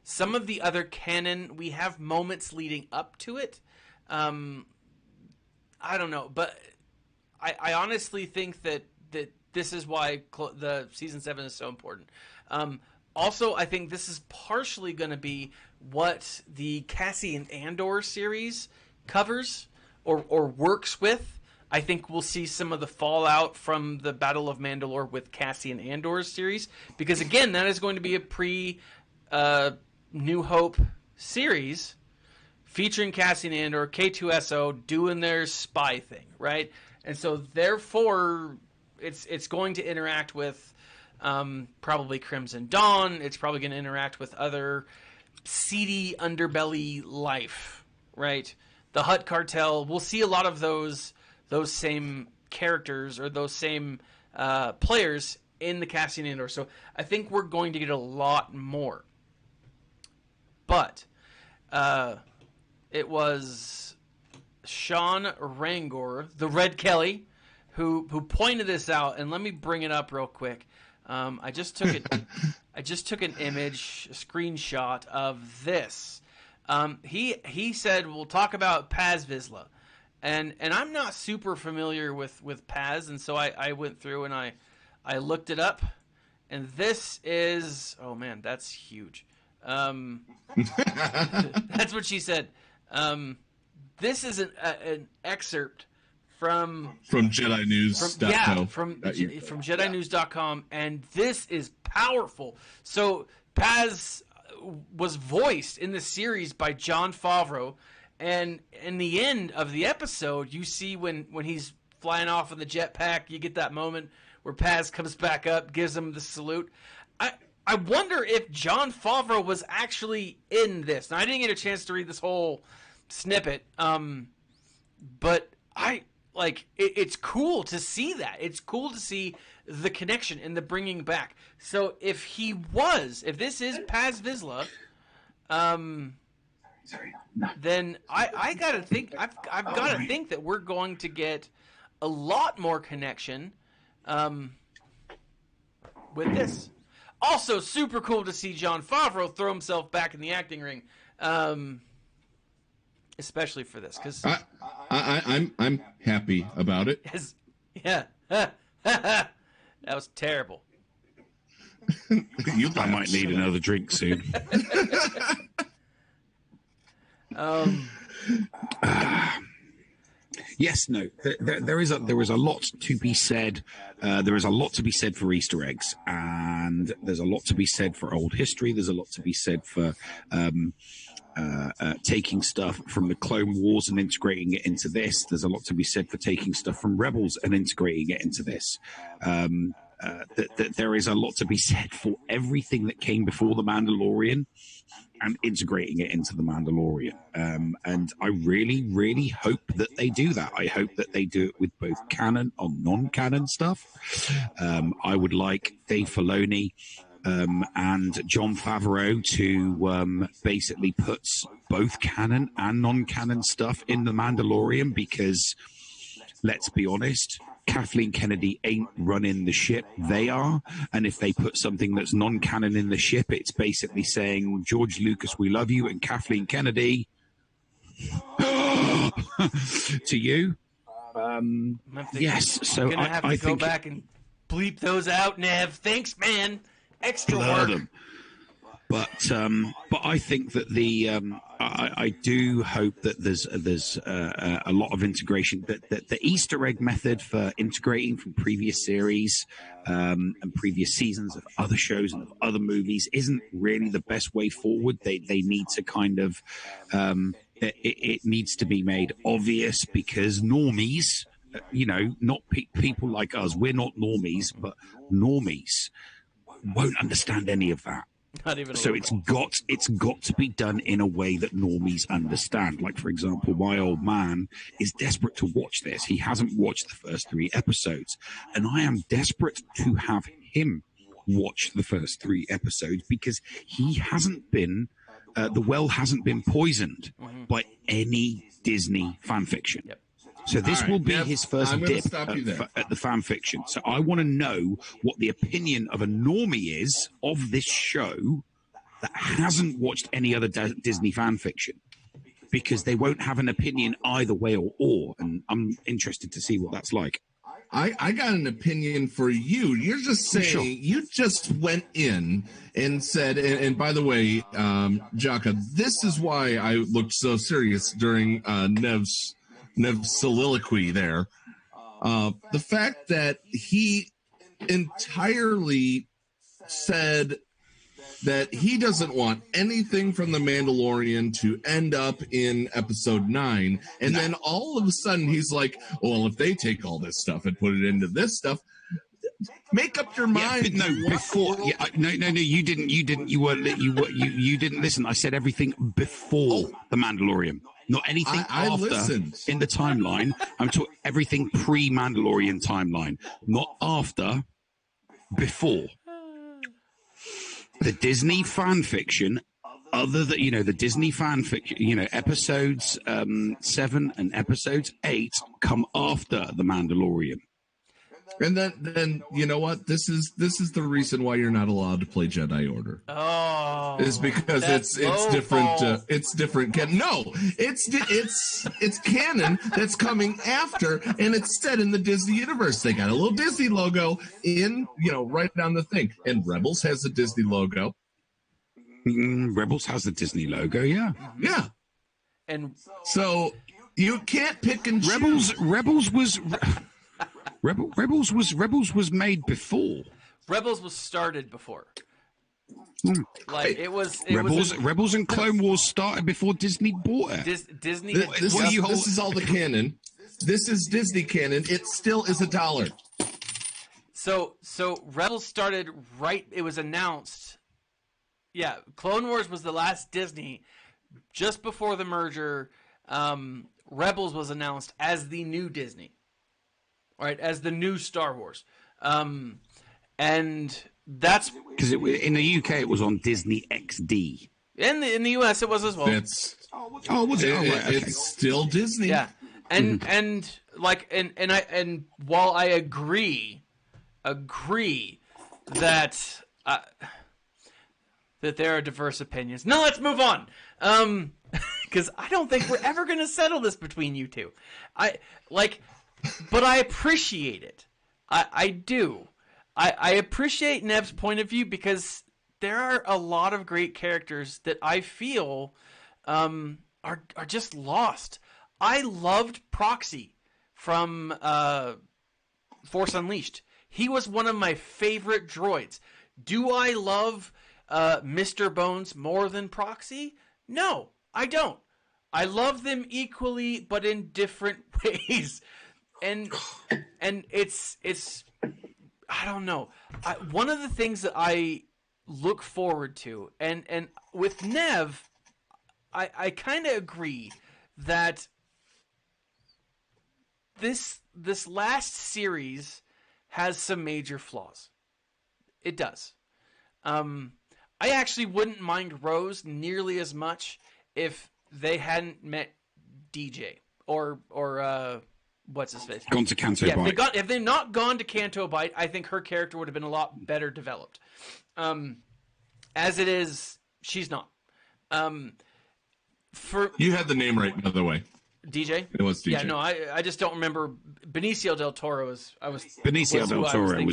[SPEAKER 3] some of the other canon, we have moments leading up to it. I don't know, but I honestly think that this is why the Season 7 is so important. Also, I think this is partially going to be what the Cassian Andor series covers or works with. I think we'll see some of the fallout from the Battle of Mandalore with Cassian Andor's series, because again, that is going to be a pre-New Hope series featuring Cassian Andor, K2SO doing their spy thing, right? And so therefore, it's going to interact with probably Crimson Dawn. It's probably going to interact with other seedy underbelly life, right? The Hutt Cartel. We'll see a lot of those same characters or those same players in the Cassian Andor. So I think we're going to get a lot more. But it was Sean Rangor, the Red Kelly, who pointed this out, and let me bring it up real quick. I just took it. I just took an image, a screenshot of this. He said we'll talk about Paz Vizsla, and I'm not super familiar with Paz, and so I went through and I looked it up, and this is, oh man, that's huge. That's what she said. This is an excerpt
[SPEAKER 2] JediNews.com.
[SPEAKER 3] From JediNews.com, and this is powerful. So Paz was voiced in the series by Jon Favreau, and in the end of the episode, you see when he's flying off in the jetpack, you get that moment where Paz comes back up, gives him the salute. I wonder if Jon Favreau was actually in this. Now, I didn't get a chance to read this whole snippet, but it's cool to see that. It's cool to see the connection and the bringing back. So if this is Paz Vizsla, then I gotta think. I've gotta think that we're going to get a lot more connection with this. Also, super cool to see Jon Favreau throw himself back in the acting ring, especially for this, because
[SPEAKER 2] I'm happy about it.
[SPEAKER 3] Yeah, that was terrible.
[SPEAKER 1] I might need another drink soon. Yes, no. There is a lot to be said. There is a lot to be said for Easter eggs, and there's a lot to be said for old history. There's a lot to be said for taking stuff from the Clone Wars and integrating it into this. There's a lot to be said for taking stuff from Rebels and integrating it into this. That there is a lot to be said for everything that came before The Mandalorian and integrating it into The Mandalorian. And I really, really hope that they do that. I hope that they do it with both canon or non-canon stuff. I would like Dave Filoni and Jon Favreau to basically put both canon and non-canon stuff in The Mandalorian, because let's be honest, Kathleen Kennedy ain't running the ship, they are. And if they put something that's non-canon in the ship, it's basically saying, George Lucas, we love you, and Kathleen Kennedy to you. Yes, so
[SPEAKER 3] I'm gonna have to go back and bleep those out, Nev. Thanks, man. Extra work.
[SPEAKER 1] But I think that I do hope that there's a lot of integration. That the Easter egg method for integrating from previous series and previous seasons of other shows and of other movies isn't really the best way forward. They need to kind of it needs to be made obvious, because normies, not people like us, we're not normies, but normies won't understand any of that. So it's got to be done in a way that normies understand. Like, for example, my old man is desperate to watch this. He hasn't watched the first 3 episodes, and I am desperate to have him watch the first 3 episodes, because he hasn't been the well hasn't been poisoned by any Disney fan fiction.
[SPEAKER 3] Yep.
[SPEAKER 1] So this will be his first dip
[SPEAKER 2] at
[SPEAKER 1] the fan fiction. So I want to know what the opinion of a normie is of this show that hasn't watched any other Disney fan fiction, because they won't have an opinion either way or. And I'm interested to see what that's like.
[SPEAKER 2] I got an opinion for you. You're just saying,
[SPEAKER 1] sure.
[SPEAKER 2] You just went in and said, and by the way, Jaka, this is why I looked so serious during Nev's soliloquy there. The fact that he entirely said that he doesn't want anything from The Mandalorian to end up in episode 9. And then all of a sudden he's like, well, if they take all this stuff and put it into this stuff, make up your mind.
[SPEAKER 1] No, you didn't. You didn't listen. I said everything before The Mandalorian. Not anything after
[SPEAKER 2] listened.
[SPEAKER 1] In the timeline. I'm talking everything pre-Mandalorian timeline, not after, before. The Disney fan fiction, other than, the Disney fan fiction, episodes 7 and episodes 8 come after The Mandalorian.
[SPEAKER 2] And then you know what? This is the reason why you're not allowed to play Jedi Order.
[SPEAKER 3] Oh,
[SPEAKER 2] is because it's different. It's different. No, it's canon that's coming after, and it's set in the Disney universe. They got a little Disney logo in, right on the thing. And Rebels has a Disney logo.
[SPEAKER 1] Rebels has the Disney logo. Yeah.
[SPEAKER 2] Yeah.
[SPEAKER 3] And
[SPEAKER 2] so You can't pick and choose.
[SPEAKER 1] Rebels was made before.
[SPEAKER 3] Rebels was started before. Like it was
[SPEAKER 1] Rebels and Clone Wars started before Disney bought it.
[SPEAKER 3] Disney.
[SPEAKER 2] This is all the canon. This is Disney canon. It still is $1.
[SPEAKER 3] So Rebels started right. It was announced. Yeah, Clone Wars was the last Disney. Just before the merger, Rebels was announced as the new Disney. Right, as the new Star Wars. And that's
[SPEAKER 1] because in the UK it was on Disney XD.
[SPEAKER 3] In the US it was as well.
[SPEAKER 1] Was it? Oh, right, okay.
[SPEAKER 2] It's still Disney.
[SPEAKER 3] Yeah, and while I agree that there are diverse opinions. No, let's move on. Because I don't think we're ever going to settle this between you two. But I appreciate it. I do. I appreciate Nev's point of view because there are a lot of great characters that I feel are just lost. I loved Proxy from Force Unleashed. He was one of my favorite droids. Do I love Mr. Bones more than Proxy? No, I don't. I love them equally, but in different ways. And it's I don't know. One of the things that I look forward to, and with Nev, I kind of agree that this last series has some major flaws. It does. I actually wouldn't mind Rose nearly as much if they hadn't met DJ or what's his face?
[SPEAKER 1] Gone to Canto Bite.
[SPEAKER 3] If they'd not gone to Canto Bite, I think her character would have been a lot better developed. As it is, she's not.
[SPEAKER 2] You had the name right, by the way.
[SPEAKER 3] DJ?
[SPEAKER 2] It was DJ.
[SPEAKER 3] Yeah, no, I just don't remember. Benicio del Toro was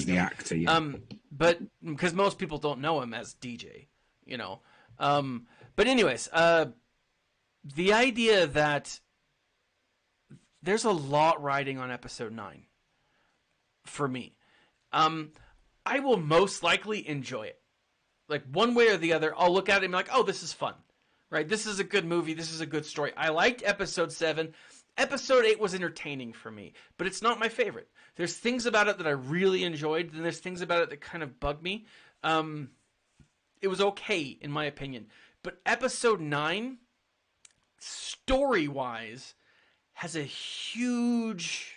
[SPEAKER 1] the actor. Yeah.
[SPEAKER 3] But because most people don't know him as DJ, you know. But anyways, the idea that there's a lot riding on episode 9 for me. I will most likely enjoy it. Like one way or the other, I'll look at it and be like, oh, this is fun. Right? This is a good movie. This is a good story. I liked episode 7. Episode 8 was entertaining for me, but it's not my favorite. There's things about it that I really enjoyed, and there's things about it that kind of bugged me. It was okay, in my opinion. But episode 9, story-wise, has a huge...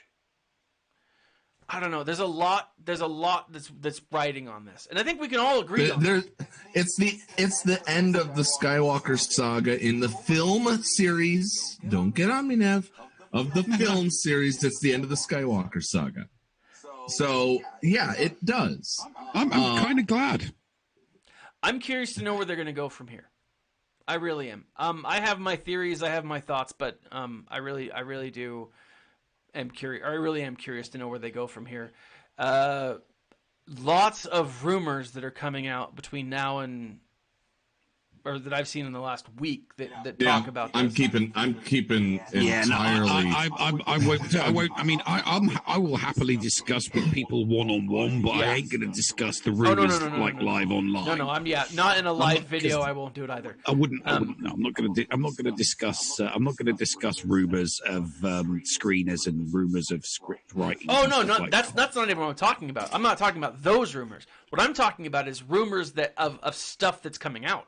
[SPEAKER 3] I don't know. There's a lot that's riding on this, and I think we can all agree on that.
[SPEAKER 2] It's the end of the Skywalker saga in the film series. Don't get on me, Nev. Of the film series, it's the end of the Skywalker saga. So yeah, it does.
[SPEAKER 1] I'm kind of glad.
[SPEAKER 3] I'm curious to know where they're going to go from here. I really am. I have my theories. I have my thoughts, but I really am curious. I really am curious to know where they go from here. Lots of rumors that are coming out between now and, or that I've seen in the last week that talk about this.
[SPEAKER 2] I'm keeping entirely.
[SPEAKER 1] I won't. I mean, I will happily discuss with people one-on-one, but I ain't going to discuss the rumors live online.
[SPEAKER 3] No, not in a live video. I won't do it either.
[SPEAKER 1] I wouldn't. No, I'm not going to discuss. I'm not going to discuss rumors of screeners and rumors of script writing.
[SPEAKER 3] Oh no, that's not even what I'm talking about. I'm not talking about those rumors. What I'm talking about is rumors that of stuff that's coming out.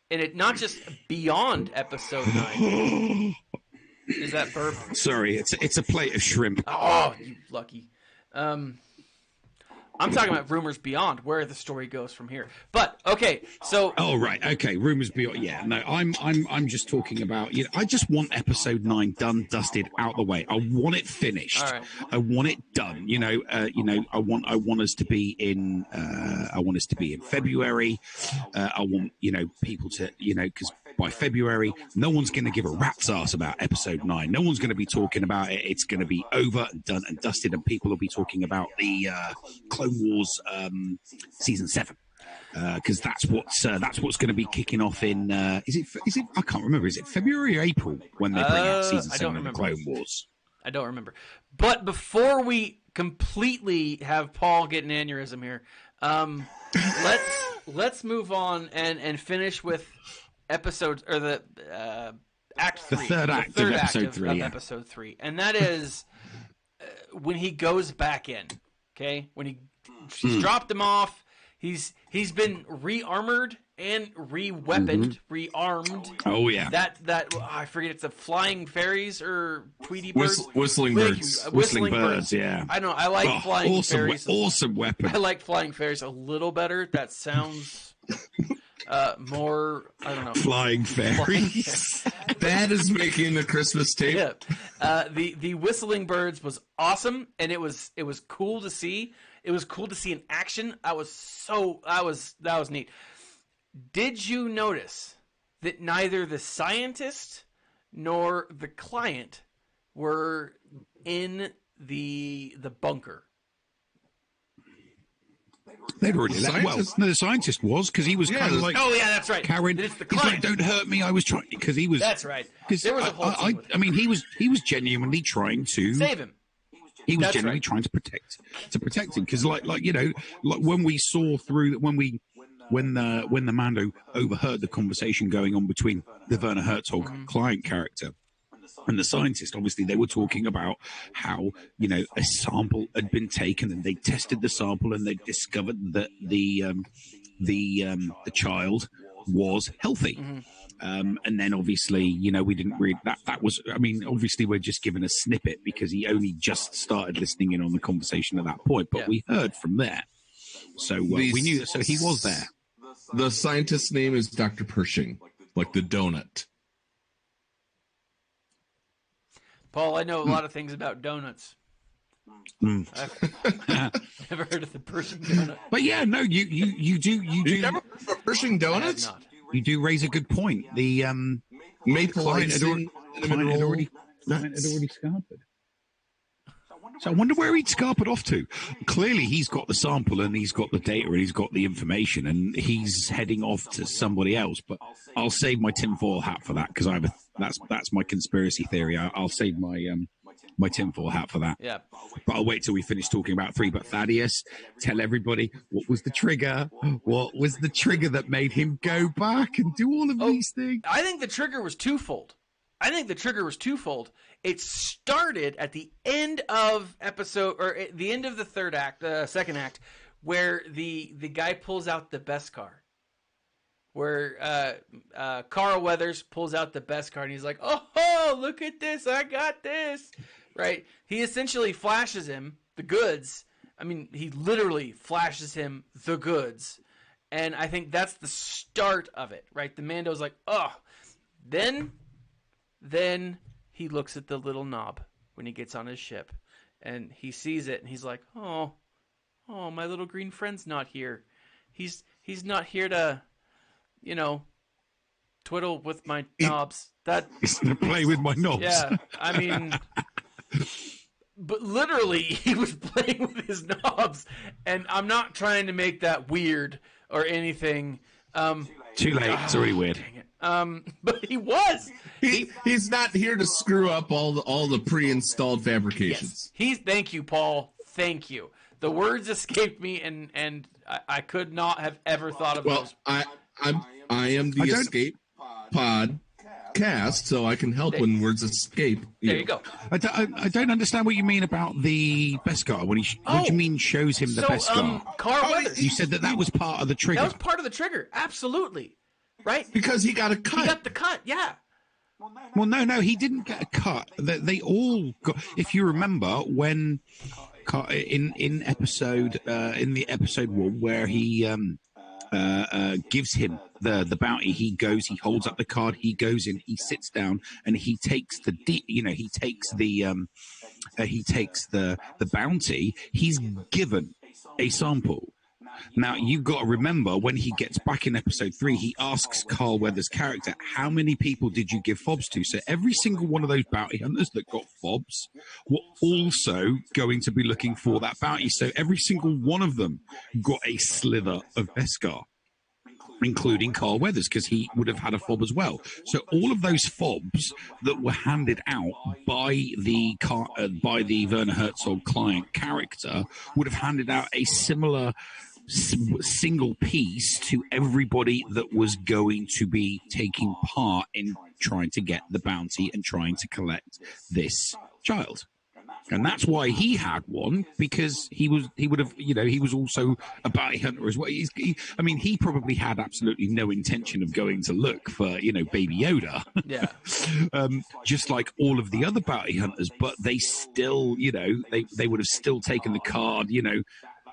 [SPEAKER 3] And it not just beyond episode 9. Is that burp?
[SPEAKER 1] Sorry, it's a plate of shrimp.
[SPEAKER 3] Oh, you lucky. I'm talking about rumors beyond where the story goes from here. But okay, so
[SPEAKER 1] oh right, okay, rumors beyond. Yeah, no, I'm just talking about. You know, I just want episode 9 done, dusted, out the way. I want it finished.
[SPEAKER 3] All right.
[SPEAKER 1] I want it done. I want us to be in. I want us to be in February. I want people to because by February, no one's going to give a rat's ass about episode 9. No one's going to be talking about it. It's going to be over, done, and dusted, and people will be talking about the Clone Wars season 7. because that's what's going to be kicking off in. Is it? I can't remember. Is it February or April when they bring out season 7 of the Clone Wars?
[SPEAKER 3] I don't remember. But before we completely have Paul get an aneurysm here, let's move on and finish with episodes or the act 3,
[SPEAKER 1] the third act of episode 3, yeah.
[SPEAKER 3] Episode 3, and that is when he goes back in. Okay, when she's dropped him off, he's been re-armored and re-weaponed, rearmed.
[SPEAKER 1] Oh yeah,
[SPEAKER 3] that I forget, it's the flying fairies or Tweety birds,
[SPEAKER 2] whistling birds,
[SPEAKER 1] whistling birds. Yeah,
[SPEAKER 3] I know. I like flying fairies.
[SPEAKER 1] Awesome weapon.
[SPEAKER 3] I like flying fairies a little better. That sounds more. I don't know.
[SPEAKER 1] Flying fairies.
[SPEAKER 2] That is making the Christmas tape.
[SPEAKER 3] Yeah. The whistling birds was awesome, and it was cool to see. It was cool to see in action. That was neat. Did you notice that neither the scientist nor the client were in the bunker?
[SPEAKER 1] They'd already left. Well, no, the scientist was, because he was kind of like,
[SPEAKER 3] oh yeah, that's right.
[SPEAKER 1] Karen,
[SPEAKER 3] it's the
[SPEAKER 1] he's like, don't hurt me. I was trying, because he was.
[SPEAKER 3] That's right.
[SPEAKER 1] There was a whole I mean, he was genuinely trying to
[SPEAKER 3] save him.
[SPEAKER 1] He was genuinely trying to protect him, because like when we saw through when the Mando overheard the conversation going on between the Werner Herzog client character and the scientist, obviously they were talking about how, a sample had been taken, and they tested the sample and they discovered that the child was healthy. And then obviously, we didn't read that was, I mean, obviously we're just given a snippet because he only just started listening in on the conversation at that point, but we heard from there. So we knew that, so he was there.
[SPEAKER 2] The scientist's name is Dr. Pershing, like the donut.
[SPEAKER 3] Paul, I know a lot of things about donuts. I've never heard of the Pershing donut.
[SPEAKER 1] But yeah, no, you do.
[SPEAKER 2] You never heard of Pershing donuts?
[SPEAKER 3] I have not.
[SPEAKER 1] You do raise a good point. The
[SPEAKER 2] maple
[SPEAKER 1] client had already scarpered. So I wonder where he'd scarpered off to. Clearly, he's got the sample and he's got the data and he's got the information, and he's heading off to somebody else. But I'll save my tinfoil hat for that, because that's my conspiracy theory. I'll save my tinfoil hat for that.
[SPEAKER 3] Yeah.
[SPEAKER 1] But I'll wait till we finish talking about 3. But Thaddeus, tell everybody, what was the trigger? What was the trigger that made him go back and do all of these things?
[SPEAKER 3] I think the trigger was twofold. It started at the end of episode, or at the end of the third act, second act, where the guy pulls out the Beskar. Where Carl Weathers pulls out the Beskar, and he's like, "Oh, look at this! I got this!" Right? He essentially flashes him the goods. I mean, he literally flashes him the goods, and I think that's the start of it. Right? The Mando's like, "Oh," then he looks at the little knob when he gets on his ship, and he sees it, and he's like, "Oh, my little green friend's not here. He's not here to, twiddle with my knobs.
[SPEAKER 1] He's gonna play with my knobs."
[SPEAKER 3] Yeah, I mean, but literally, he was playing with his knobs, and I'm not trying to make that weird or anything.
[SPEAKER 1] Too late. It's already weird.
[SPEAKER 3] Dang it. But he was.
[SPEAKER 2] He's not here to screw up all the pre-installed fabrications.
[SPEAKER 3] Yes. Thank you, Paul. Thank you. The words escaped me, and I could not have ever thought of those.
[SPEAKER 2] I am the Escape Pod cast, so I can help when words escape.
[SPEAKER 3] There you go.
[SPEAKER 1] I don't understand what you mean about the Beskar. What do you mean shows him the Beskar?
[SPEAKER 3] Carl Weathers.
[SPEAKER 1] You said that was part of the trigger.
[SPEAKER 3] That was part of the trigger. Absolutely. Right?
[SPEAKER 2] Because he got a cut.
[SPEAKER 3] He got the cut, yeah.
[SPEAKER 1] Well, no, he didn't get a cut. They all got. If you remember, when in episode in the episode 1 where he gives him the bounty, he holds up the card, he goes in, he sits down, and he takes the bounty. He's given a sample. Now, you've got to remember, when he gets back in episode 3, he asks Carl Weathers' character, how many people did you give fobs to? So every single one of those bounty hunters that got fobs were also going to be looking for that bounty. So every single one of them got a slither of Beskar. including Carl Weathers, because he would have had a fob as well. So all of those fobs that were handed out by the Werner Herzog client character would have handed out a similar single piece to everybody that was going to be taking part in trying to get the bounty and trying to collect this child. And that's why he had one, because he would have, he was also a bounty hunter as well. He probably had absolutely no intention of going to look for, Baby Yoda.
[SPEAKER 3] Yeah.
[SPEAKER 1] Just like all of the other bounty hunters, but they still, they would have still taken the card,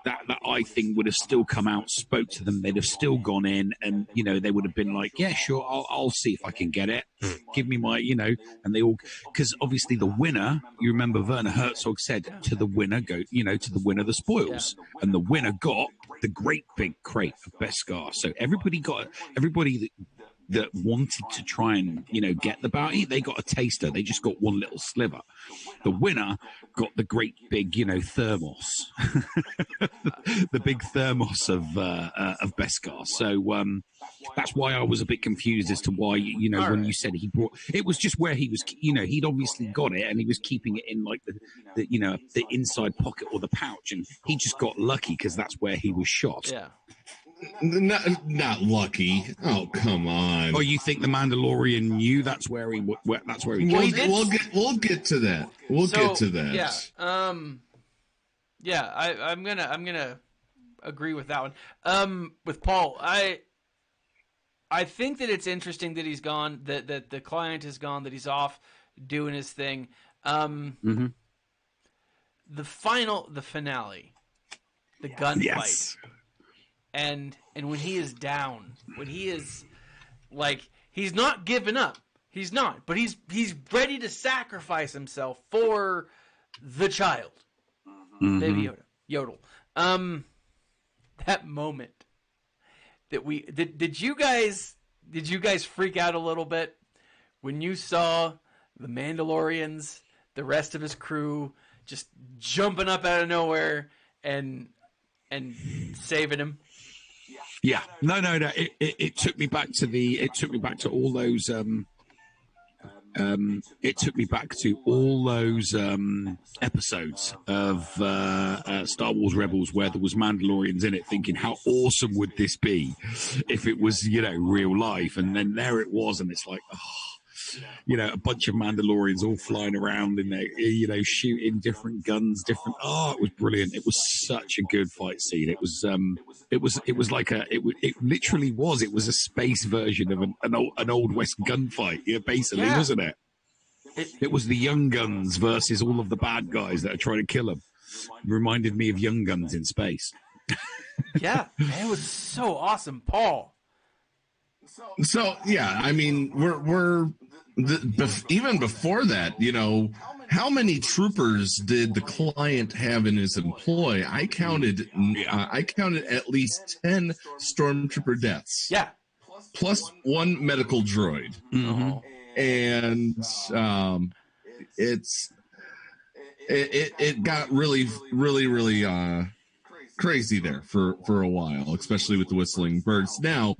[SPEAKER 1] that eye thing would have still come out, spoke to them. They'd have still gone in, and they would have been like, "Yeah, sure, I'll see if I can get it. Give me my, And they all, because obviously the winner. You remember Werner Herzog said to the winner, to the winner the spoils, and the winner got the great big crate of Beskar. So everybody that wanted to try and get the bounty, they got a taster. They just got one little sliver. The winner got the great big thermos, the big thermos of Beskar. So that's why I was a bit confused as to why when you said he brought it, was just where he was. He'd obviously got it and he was keeping it in like the inside pocket or the pouch, and he just got lucky because that's where he was shot.
[SPEAKER 3] Yeah.
[SPEAKER 2] Not lucky. Oh, come on.
[SPEAKER 1] Or you think the Mandalorian knew that's where he
[SPEAKER 2] We'll get to that. We'll get to that.
[SPEAKER 3] Yeah. I'm gonna agree with that one. With Paul, I think that it's interesting that he's gone, that the client is gone, that he's off doing his thing. The finale, the gunfight.
[SPEAKER 1] Yes.
[SPEAKER 3] And when he is down, when he is like, he's not giving up. He's not, but he's ready to sacrifice himself for the child. Baby Yoda. Yodel. That moment that did you guys freak out a little bit when you saw the Mandalorians, the rest of his crew just jumping up out of nowhere and saving him?
[SPEAKER 1] Yeah, no. It took me back to all those. It took me back to all those episodes of Star Wars Rebels where there was Mandalorians in it, thinking how awesome would this be if it was real life, and then there it was, and it's like, a bunch of Mandalorians all flying around in there, shooting different guns, it was brilliant. It was such a good fight scene. It was like it literally was. It was a space version of an old West gunfight, basically, wasn't it? It was the young guns versus all of the bad guys that are trying to kill them. It reminded me of Young Guns in space.
[SPEAKER 3] Yeah, man, it was so awesome, Paul.
[SPEAKER 2] So yeah, I mean, even before that, how many troopers did the client have in his employ? I counted at least 10 stormtrooper deaths.
[SPEAKER 3] Yeah,
[SPEAKER 2] plus one medical droid.
[SPEAKER 1] Mm-hmm.
[SPEAKER 2] And it got really crazy there for a while, especially with the whistling birds. Now,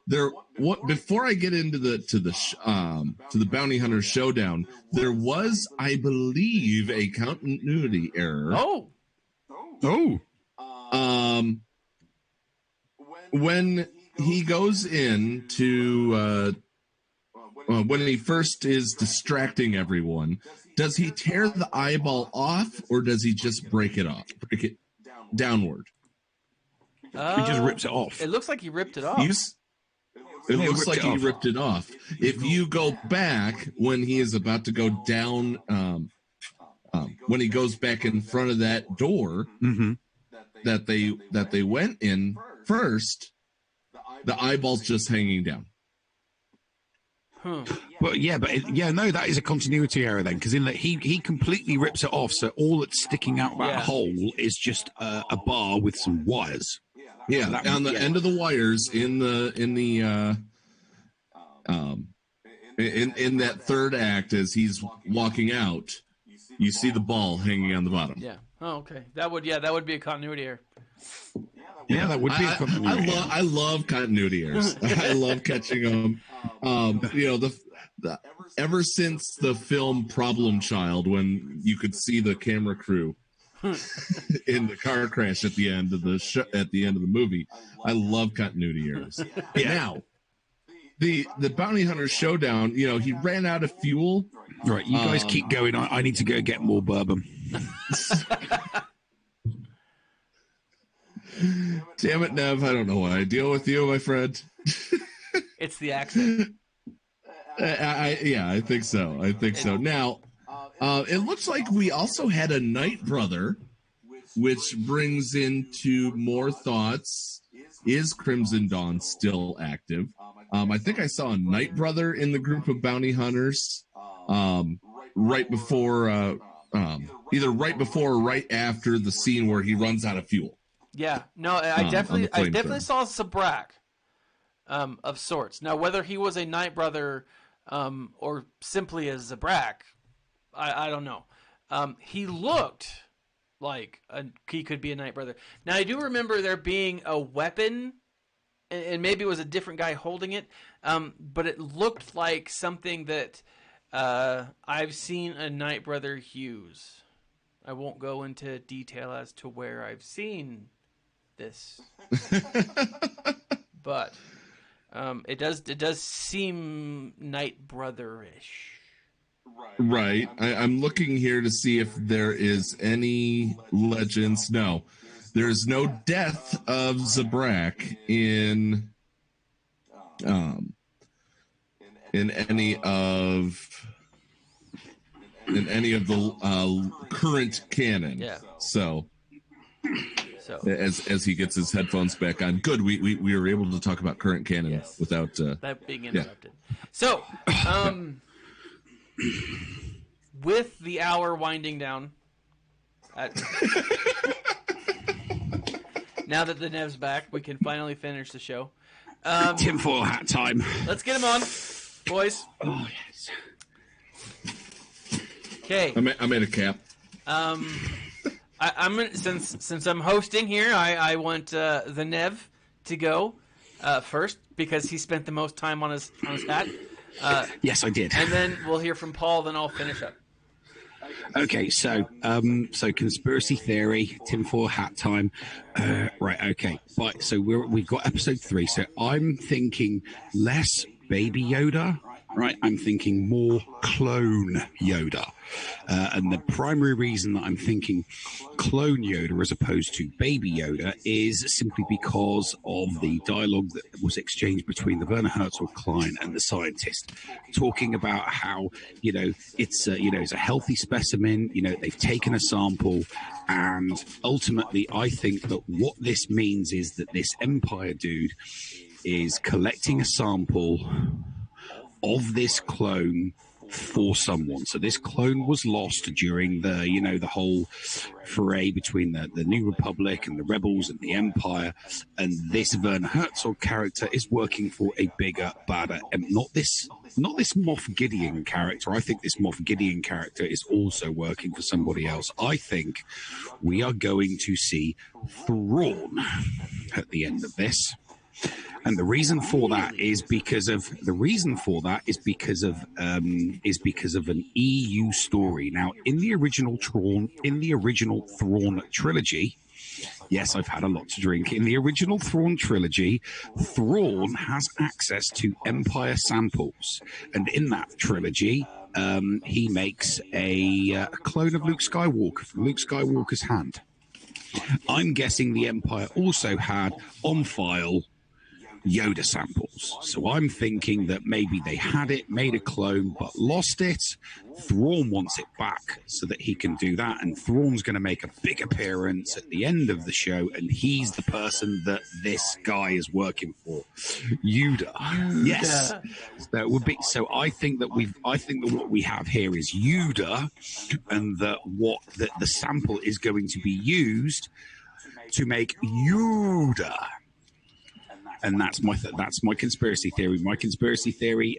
[SPEAKER 2] before I get into the bounty hunter showdown, there was, I believe, a continuity error. When he goes in to when he first is distracting everyone, does he tear the eyeball off, or does he just break it downward?
[SPEAKER 1] He just rips it off.
[SPEAKER 3] It looks like he ripped it off.
[SPEAKER 2] It looks like he ripped it off. If you go back when he is about to go down, when he goes back in front of that door that they went in first, the eyeball's just hanging down.
[SPEAKER 1] But that is a continuity error then, because he completely rips it off, so all that's sticking out that hole is just a bar with some wires.
[SPEAKER 2] Yeah, on the end of the wires in that third act, as he's walking out, you see the ball hanging on the bottom.
[SPEAKER 3] Yeah. Oh, okay. That would be a continuity error.
[SPEAKER 1] Yeah, that would be a continuity.
[SPEAKER 2] I love continuity errors. I love catching them. Ever since the film Problem Child, when you could see the camera crew in the car crash at the end of the movie, I love continuity errors.
[SPEAKER 1] Yeah.
[SPEAKER 2] Now, the bounty hunter showdown, he ran out of fuel.
[SPEAKER 1] Right, you guys keep going. I need to go get more bourbon.
[SPEAKER 2] Damn it, Nev! I don't know why I deal with you, my friend.
[SPEAKER 3] It's the accent.
[SPEAKER 2] I think so. Now, it looks like we also had a Night Brother, which brings into more thoughts. Is Crimson Dawn still active? I think I saw a Night Brother in the group of bounty hunters right before, either right before or right after the scene where he runs out of fuel.
[SPEAKER 3] Yeah, no, I definitely saw Zabrak of sorts. Now, whether he was a Night Brother or simply a Zabrak, I don't know. He looked like he could be a Night Brother. Now, I do remember there being a weapon, and maybe it was a different guy holding it, but it looked like something that I've seen a Night Brother use. I won't go into detail as to where I've seen this, but it does seem Night Brother-ish.
[SPEAKER 2] Right. I'm looking here to see if there is any legends. No, there's no death of Zabrak in any of the current canon.
[SPEAKER 3] Yeah.
[SPEAKER 2] So as he gets his headphones back on, good. We were able to talk about current canon without
[SPEAKER 3] that being interrupted. Yeah. So, with the hour winding down, now that the Nev's back, we can finally finish the show.
[SPEAKER 1] Tinfoil hat time.
[SPEAKER 3] Let's get him on, boys.
[SPEAKER 1] Oh yes.
[SPEAKER 3] Okay.
[SPEAKER 2] I made a cap.
[SPEAKER 3] I'm since I'm hosting here, I want the Nev to go first because he spent the most time on his hat.
[SPEAKER 1] Yes, I did.
[SPEAKER 3] And then we'll hear from Paul. Then I'll finish up.
[SPEAKER 1] Okay, so conspiracy theory, tinfoil hat time. Right, okay. Right, so we've got episode 3. So I'm thinking less Baby Yoda. Right, I'm thinking more clone Yoda. And the primary reason that I'm thinking clone Yoda as opposed to Baby Yoda is simply because of the dialogue that was exchanged between the Werner Herzog client and the scientist, talking about how, it's a healthy specimen, they've taken a sample, and ultimately I think that what this means is that this Empire dude is collecting a sample of this clone for someone. So this clone was lost during the whole foray between the New Republic and the rebels and the Empire, and this Werner Herzog character is working for a bigger, badder, not this Moff Gideon character. I think this Moff Gideon character is also working for somebody else. I think we are going to see Thrawn at the end of this. And the reason for that is because of an EU story. Now, in the original Thrawn trilogy, yes, I've had a lot to drink. In the original Thrawn trilogy, Thrawn has access to Empire samples, and in that trilogy, he makes a clone of Luke Skywalker from Luke Skywalker's hand. I'm guessing the Empire also had on file Yoda samples. So I'm thinking that maybe they had it, made a clone, but lost it. Thrawn wants it back so that he can do that, and Thrawn's going to make a big appearance at the end of the show, and he's the person that this guy is working for. Yoda. Yes. That would be. So I think that what we have here is Yoda, and that the sample is going to be used to make Yoda. And that's my conspiracy theory. My conspiracy theory,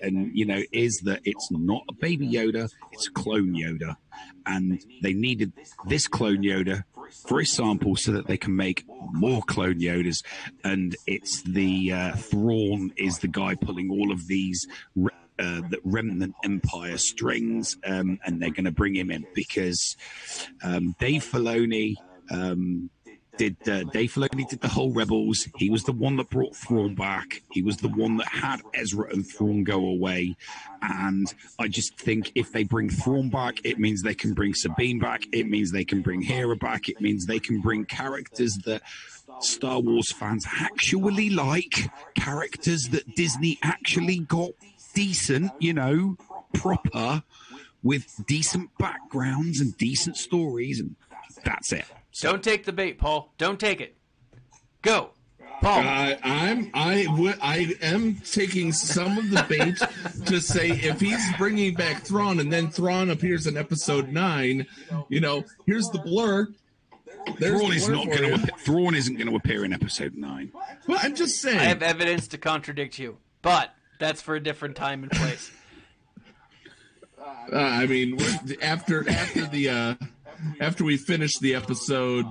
[SPEAKER 1] is that it's not a Baby Yoda, it's a clone Yoda, and they needed this clone Yoda for a sample so that they can make more clone Yodas. And it's the Thrawn is the guy pulling all of these the remnant Empire strings, and they're going to bring him in because Dave Filoni did the whole Rebels. He was the one that brought Thrawn back. He was the one that had Ezra and Thrawn go away. And I just think if they bring Thrawn back, it means they can bring Sabine back. It means they can bring Hera back. It means they can bring characters that Star Wars fans actually like, characters that Disney actually got decent, proper, with decent backgrounds and decent stories, and that's it.
[SPEAKER 3] Don't take the bait, Paul. Don't take it. Go, Paul.
[SPEAKER 2] I am taking some of the bait to say if he's bringing back Thrawn and then Thrawn appears in Episode 9, here's the blur.
[SPEAKER 1] Thrawn isn't going to appear in Episode 9.
[SPEAKER 2] Well, I'm just saying.
[SPEAKER 3] I have evidence to contradict you, but that's for a different time and place.
[SPEAKER 2] After we finish the episode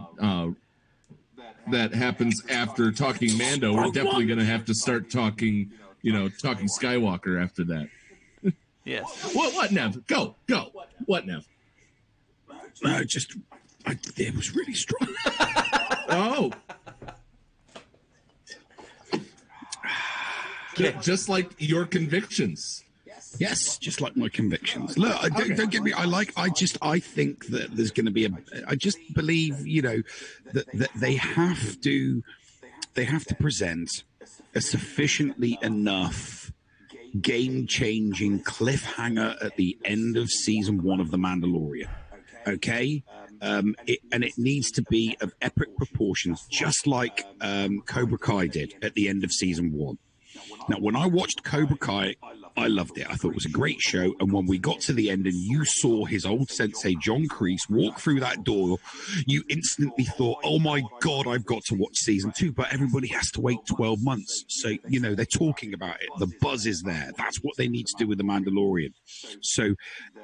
[SPEAKER 2] that happens after talking Mando, we're definitely going to have to start talking Skywalker after that.
[SPEAKER 3] Yes.
[SPEAKER 2] What, Nev? Go. What, Nev?
[SPEAKER 1] It was really strong.
[SPEAKER 2] Oh. Just like your convictions.
[SPEAKER 1] Yes, just like my convictions. Look, don't get me. I think that there's going to be I just believe, that they have to present a sufficiently enough game-changing cliffhanger at the end of season 1 of The Mandalorian. Okay. It needs to be of epic proportions, just like Cobra Kai did at the end of season 1. Now, when I watched Cobra Kai, I loved it. I thought it was a great show. And when we got to the end and you saw his old sensei, John Kreese, walk through that door, you instantly thought, oh my God, I've got to watch season 2. But everybody has to wait 12 months. So, they're talking about it. The buzz is there. That's what they need to do with The Mandalorian. So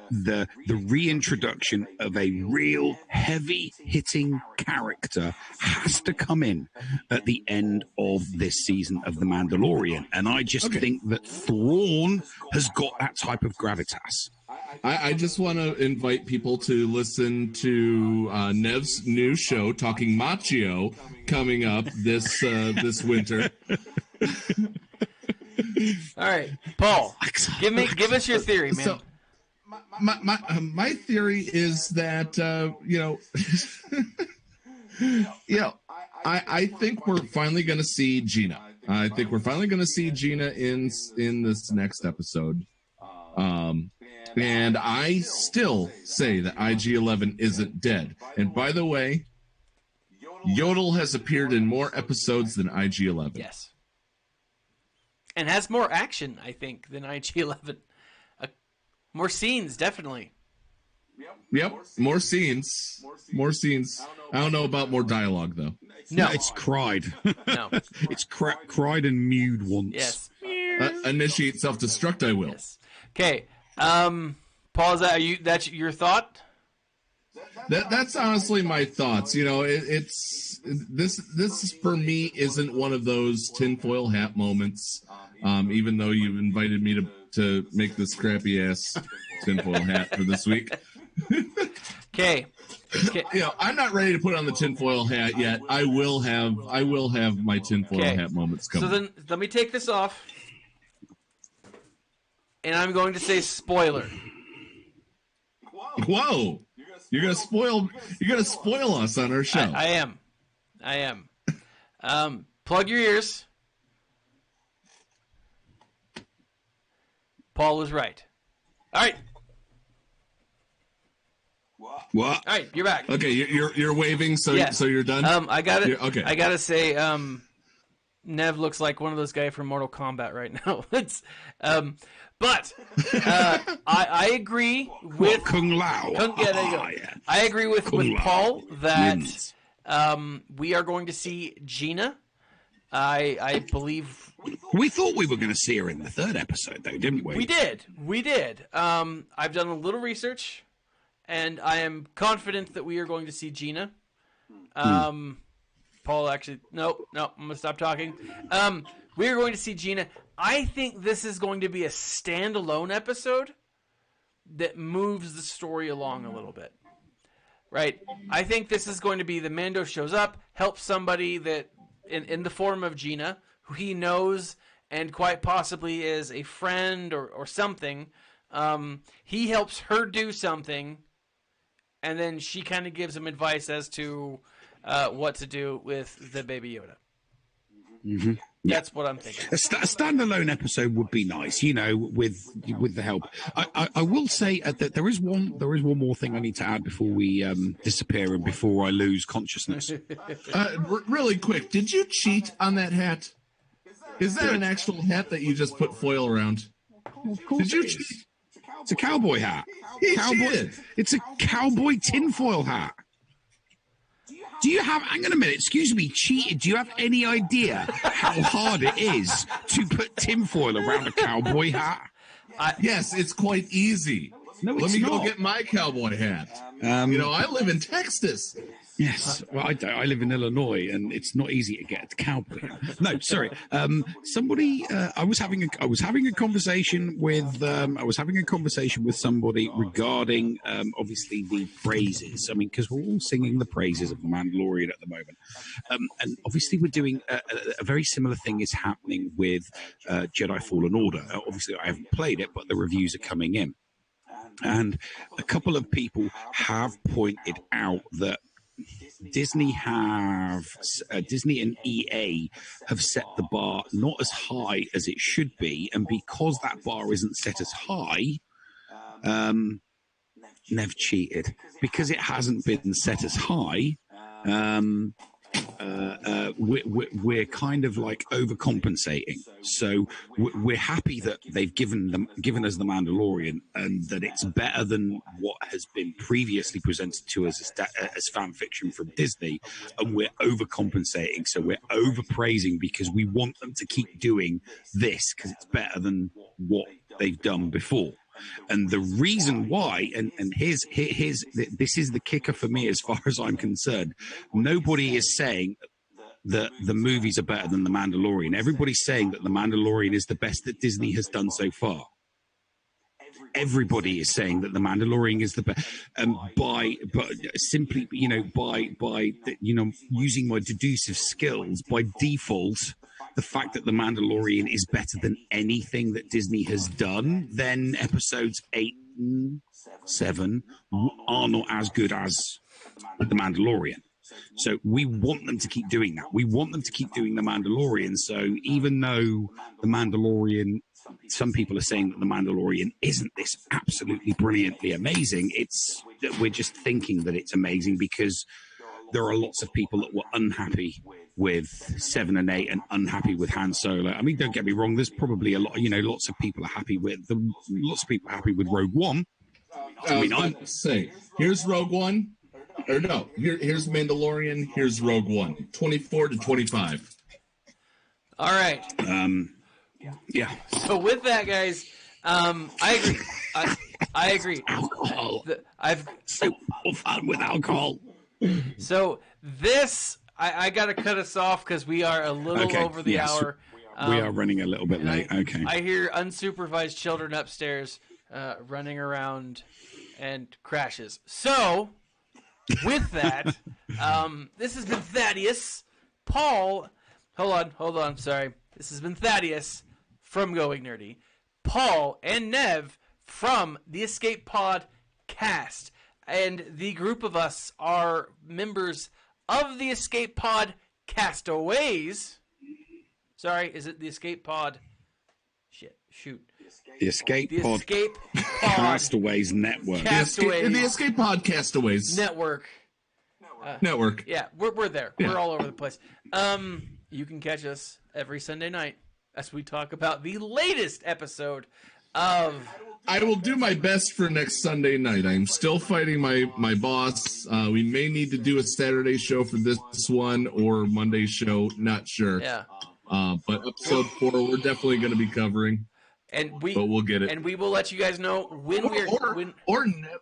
[SPEAKER 1] the reintroduction of a real heavy-hitting character has to come in at the end of this season of The Mandalorian. And I just think that Thrawn has got that type of gravitas.
[SPEAKER 2] I just want to invite people to listen to Nev's new show, Talking Machio, coming up this winter.
[SPEAKER 3] All right, Paul, give us your theory, man.
[SPEAKER 2] So, my theory is that I think we're finally going to see Gina. I think we're finally going to see Gina in this next episode. And I still say that IG-11 isn't dead. And by the way, Yodel has appeared in more episodes than IG-11.
[SPEAKER 3] Yes. And has more action, I think, than IG-11. More scenes, definitely.
[SPEAKER 2] Yep, more scenes. More scenes. I don't know about more dialogue, though.
[SPEAKER 3] No,
[SPEAKER 1] it's cried.
[SPEAKER 3] No.
[SPEAKER 1] It's cried and mewed once.
[SPEAKER 3] Yes.
[SPEAKER 2] Initiate self-destruct, I will. Yes.
[SPEAKER 3] Okay. Paul, that's your thought?
[SPEAKER 2] That's honestly my thoughts. It's this for me isn't one of those tinfoil hat moments. Even though you've invited me to make this crappy ass tinfoil hat for this week.
[SPEAKER 3] Okay.
[SPEAKER 2] I'm not ready to put on the tinfoil hat yet. I will have my tinfoil hat moments coming.
[SPEAKER 3] So then let me take this off. And I'm going to say spoiler.
[SPEAKER 2] Whoa. You're gonna spoil us on our show.
[SPEAKER 3] I am. Plug your ears. Paul was right. All right.
[SPEAKER 1] What?
[SPEAKER 3] All right, you're back.
[SPEAKER 2] Okay, you're waving, so you're done.
[SPEAKER 3] I got it.
[SPEAKER 2] Okay.
[SPEAKER 3] I gotta say, Nev looks like one of those guys from Mortal Kombat right now. But I agree with
[SPEAKER 1] Kung Lao.
[SPEAKER 3] There you go. Yeah. I agree with Paul that we are going to see Gina. I believe
[SPEAKER 1] we thought we were going to see her in the 3rd episode, though, didn't we?
[SPEAKER 3] We did. I've done a little research, and I am confident that we are going to see Gina. Paul, actually, no, I'm gonna stop talking. We're going to see Gina. I think this is going to be a standalone episode that moves the story along a little bit. Right? I think this is going to be the Mando shows up, helps somebody that in the form of Gina, who he knows and quite possibly is a friend or something. He helps her do something, and then she kind of gives him advice as to what to do with the Baby Yoda.
[SPEAKER 1] Mm-hmm.
[SPEAKER 3] That's what I'm thinking.
[SPEAKER 1] A standalone episode would be nice, with the help. I will say that there is one more thing I need to add before we disappear and before I lose consciousness.
[SPEAKER 2] Really quick, did you cheat on that hat? Is that an actual hat that you just put foil around?
[SPEAKER 1] Of course, did you cheat? It's a cowboy hat. It's a cowboy tinfoil hat. Do you have, hang on a minute, excuse me, cheated, do you have any idea how hard it is to put tinfoil around a cowboy hat?
[SPEAKER 2] Yes, it's quite easy.
[SPEAKER 1] No, it's
[SPEAKER 2] Let me
[SPEAKER 1] not.
[SPEAKER 2] go get my cowboy hat. I live in Texas.
[SPEAKER 1] Yes, well, I don't. I live in Illinois, and it's not easy to get a cowboy hat. No, sorry. Somebody, I was having a conversation with somebody regarding obviously the praises. I mean, because we're all singing the praises of The Mandalorian at the moment, and obviously we're doing a very similar thing is happening with Jedi Fallen Order. Obviously, I haven't played it, but the reviews are coming in, and a couple of people have pointed out that Disney and EA have set the bar not as high as it should be, and because that bar isn't set as high, Nev cheated because it hasn't been set as high. We're kind of like overcompensating. So we're happy that they've given us The Mandalorian, and that it's better than what has been previously presented to us as fan fiction from Disney. And we're overcompensating. So we're overpraising because we want them to keep doing this because it's better than what they've done before. And the reason why, and here's this is the kicker for me as far as I'm concerned. Nobody is saying that the movies are better than The Mandalorian. Everybody's saying that The Mandalorian is the best that Disney has done so far. Everybody is saying that The Mandalorian is the best, by using my deductive skills, by default, the fact that The Mandalorian is better than anything that Disney has done, then episodes 8 and 7 are not as good as The Mandalorian. So we want them to keep doing that. We want them to keep doing The Mandalorian. So even though The Mandalorian, some people are saying that The Mandalorian isn't this absolutely brilliantly amazing, it's that we're just thinking that it's amazing because there are lots of people that were unhappy with 7 and 8 and unhappy with Han Solo. I mean, don't get me wrong. There's probably a lot, lots of people are happy with Rogue One.
[SPEAKER 2] I mean, I'm saying, here's Rogue One, or no, here's Mandalorian, here's Rogue One, 24 to 25.
[SPEAKER 3] All right.
[SPEAKER 1] Yeah.
[SPEAKER 3] So with that, guys, I agree. I agree.
[SPEAKER 1] Alcohol. I've so fun with alcohol.
[SPEAKER 3] So this, I got to cut us off because we are a little over the hour.
[SPEAKER 1] We are running a little bit late. Okay.
[SPEAKER 3] I hear unsupervised children upstairs running around and crashes. So with that, this has been Thaddaeus. Paul, hold on. Sorry. This has been Thaddaeus from Going Nerdy. Paul and Nev from the Escape Pod cast. And the group of us are members of the Escape Pod Castaways. Sorry, is it the Escape Pod? Shoot.
[SPEAKER 1] The Escape Pod Castaways Network.
[SPEAKER 2] The Escape Pod Castaways
[SPEAKER 3] Network.
[SPEAKER 2] Network.
[SPEAKER 3] Yeah, we're there. Yeah. We're all over the place. You can catch us every Sunday night as we talk about the latest episode of...
[SPEAKER 2] I will do my best for next Sunday night. I'm still fighting my boss. We may need to do a Saturday show for this one or Monday show. Not sure.
[SPEAKER 3] Yeah.
[SPEAKER 2] But episode 4, we're definitely going to be covering.
[SPEAKER 3] But
[SPEAKER 2] we'll get it.
[SPEAKER 3] And we will let you guys know when we're...
[SPEAKER 2] Or Nev.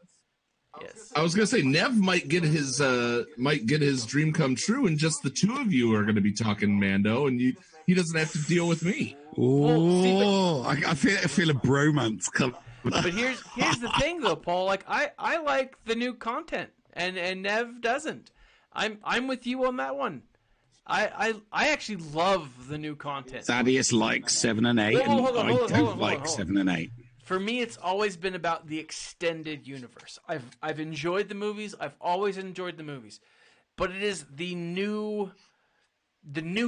[SPEAKER 3] Yes.
[SPEAKER 2] I was gonna say Nev might get his dream come true, and just the two of you are gonna be talking Mando, and he doesn't have to deal with me.
[SPEAKER 1] Oh, I feel a bromance come.
[SPEAKER 3] But here's the thing though, Paul. Like I like the new content, and Nev doesn't. I'm with you on that one. I actually love the new content.
[SPEAKER 1] Thaddeus likes 7 and 8, and I don't like 7 and 8.
[SPEAKER 3] For me, it's always been about the extended universe. I've enjoyed the movies. I've always enjoyed the movies, but it is the new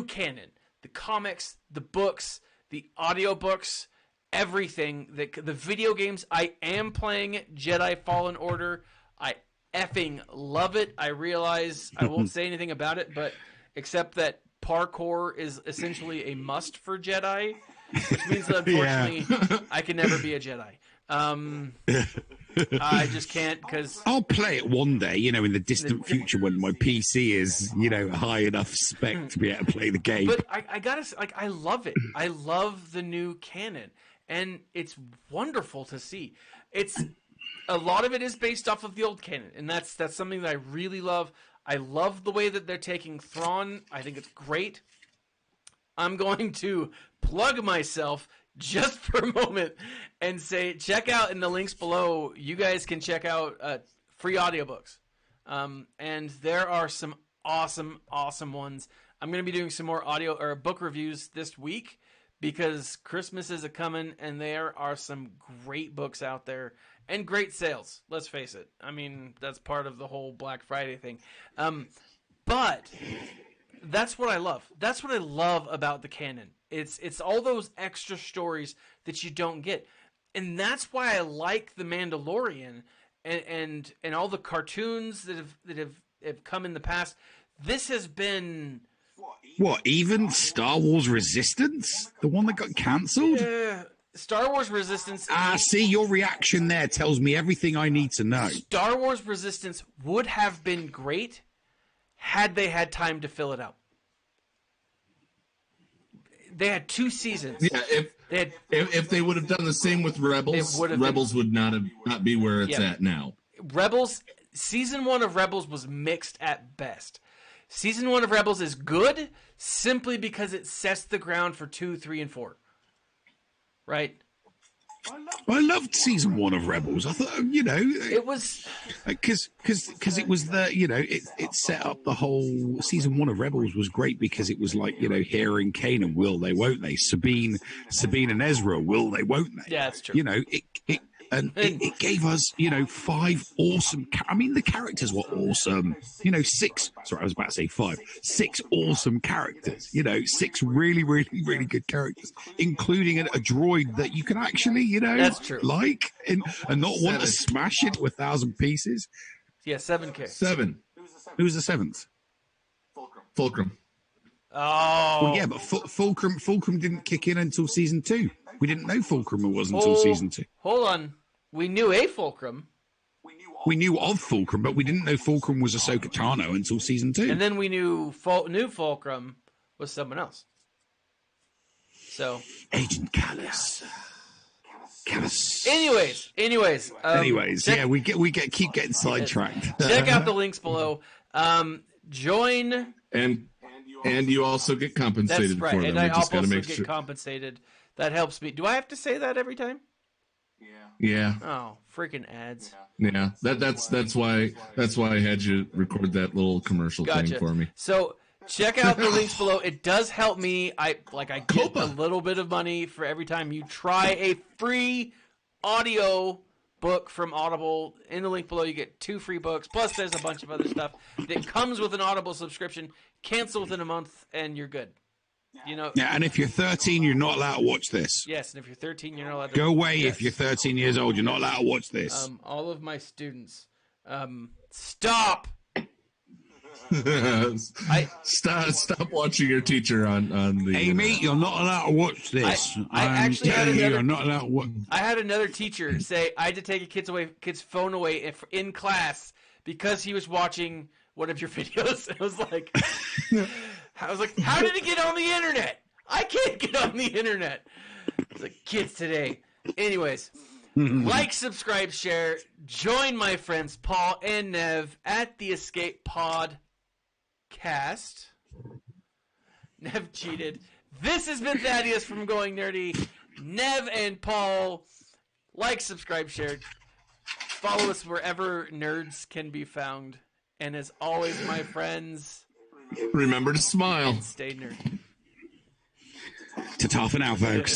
[SPEAKER 3] canon, the comics, the books, the audiobooks, everything. The video games. I am playing Jedi Fallen Order. I effing love it. I realize I won't say anything about it, but except that parkour is essentially a must for Jedi, which means that unfortunately I can never be a Jedi. I just can't because
[SPEAKER 1] I'll play it one day, in the distant future when my PC is, high enough spec to be able to play the game.
[SPEAKER 3] But I gotta I love it. I love the new canon, and it's wonderful to see. A lot of it is based off of the old canon, and that's something that I really love. I love the way that they're taking Thrawn. I think it's great. I'm going to plug myself just for a moment and say, check out in the links below. You guys can check out free audiobooks. And there are some awesome ones. I'm going to be doing some more audio or book reviews this week because Christmas is a-coming, and there are some great books out there. And great sales, let's face it. I mean, that's part of the whole Black Friday thing. But that's what I love. That's what I love about the canon. It's all those extra stories that you don't get. And that's why I like The Mandalorian and all the cartoons that have come in the past. This has been...
[SPEAKER 1] What, even Star Wars Resistance? The one that got cancelled?
[SPEAKER 3] Star Wars Resistance...
[SPEAKER 1] see, your reaction there tells me everything I need to know.
[SPEAKER 3] Star Wars Resistance would have been great had they had time to fill it out. They had 2 seasons.
[SPEAKER 2] Yeah, if they would have done the same with Rebels, Rebels would not be where it's at now.
[SPEAKER 3] Rebels, season 1 of Rebels was mixed at best. Season 1 of Rebels is good simply because it sets the ground for 2, 3, and 4. Right?
[SPEAKER 1] I loved season 1 of Rebels. I thought,
[SPEAKER 3] it was
[SPEAKER 1] because it was it set up the whole season 1 of Rebels was great because it was like hearing Kanan, will they, won't they? Sabine and Ezra, will they, won't they?
[SPEAKER 3] Yeah, that's true.
[SPEAKER 1] It gave us 5 awesome. The characters were awesome. 6. Sorry, I was about to say 5. 6 awesome characters. 6 really, really, really good characters, including a droid that you can actually,
[SPEAKER 3] that's true.
[SPEAKER 1] like and not want to smash into 1,000 pieces.
[SPEAKER 3] Yeah, 7 characters.
[SPEAKER 2] 7.
[SPEAKER 1] Who's the 7th?
[SPEAKER 2] Fulcrum.
[SPEAKER 3] Oh,
[SPEAKER 1] well, yeah, but Fulcrum didn't kick in until season 2. We didn't know Fulcrum was until season 2.
[SPEAKER 3] Hold on. We knew a Fulcrum.
[SPEAKER 1] We knew of Fulcrum, but we didn't know Fulcrum was Ahsoka Tano until season 2.
[SPEAKER 3] And then we knew new Fulcrum was someone else. So
[SPEAKER 1] Agent Callus.
[SPEAKER 3] Anyways,
[SPEAKER 1] we keep getting sidetracked.
[SPEAKER 3] Check out the links below. Join
[SPEAKER 2] and you also get compensated.
[SPEAKER 3] That's right.
[SPEAKER 2] For them.
[SPEAKER 3] And I also
[SPEAKER 2] get
[SPEAKER 3] get compensated. That helps me. Do I have to say that every time?
[SPEAKER 2] Yeah.
[SPEAKER 3] Oh, freaking ads.
[SPEAKER 2] Yeah. That's why I had you record that little commercial thing for me.
[SPEAKER 3] So check out the links below. It does help me. I get a little bit of money for every time you try a free audio book from Audible. In the link below, you get 2 free books. Plus, there's a bunch of other stuff that comes with an Audible subscription. Cancel within a month, and you're good. Yeah,
[SPEAKER 1] and if you're 13, you're not allowed to watch this.
[SPEAKER 3] Yes, and if you're 13, you're not allowed to.
[SPEAKER 1] Go away if you're 13 years old. You're not allowed to watch this.
[SPEAKER 3] All of my students, stop.
[SPEAKER 2] Stop watching your teacher on the.
[SPEAKER 1] Amy, you're not allowed to watch this. I'm telling you, you're not allowed to watch.
[SPEAKER 3] I had another teacher say I had to take a kid's phone away in class because he was watching one of your videos. I was like, how did it get on the internet? I can't get on the internet. It's like kids today. Anyways, Like, subscribe, share. Join my friends Paul and Nev at the Escape Pod Cast. Nev cheated. This has been Thaddeus from Going Nerdy. Nev and Paul, like, subscribe, share. Follow us wherever nerds can be found. And as always, my friends,
[SPEAKER 2] remember to smile.
[SPEAKER 3] stay nerdy.
[SPEAKER 1] Ta-ta for now, folks.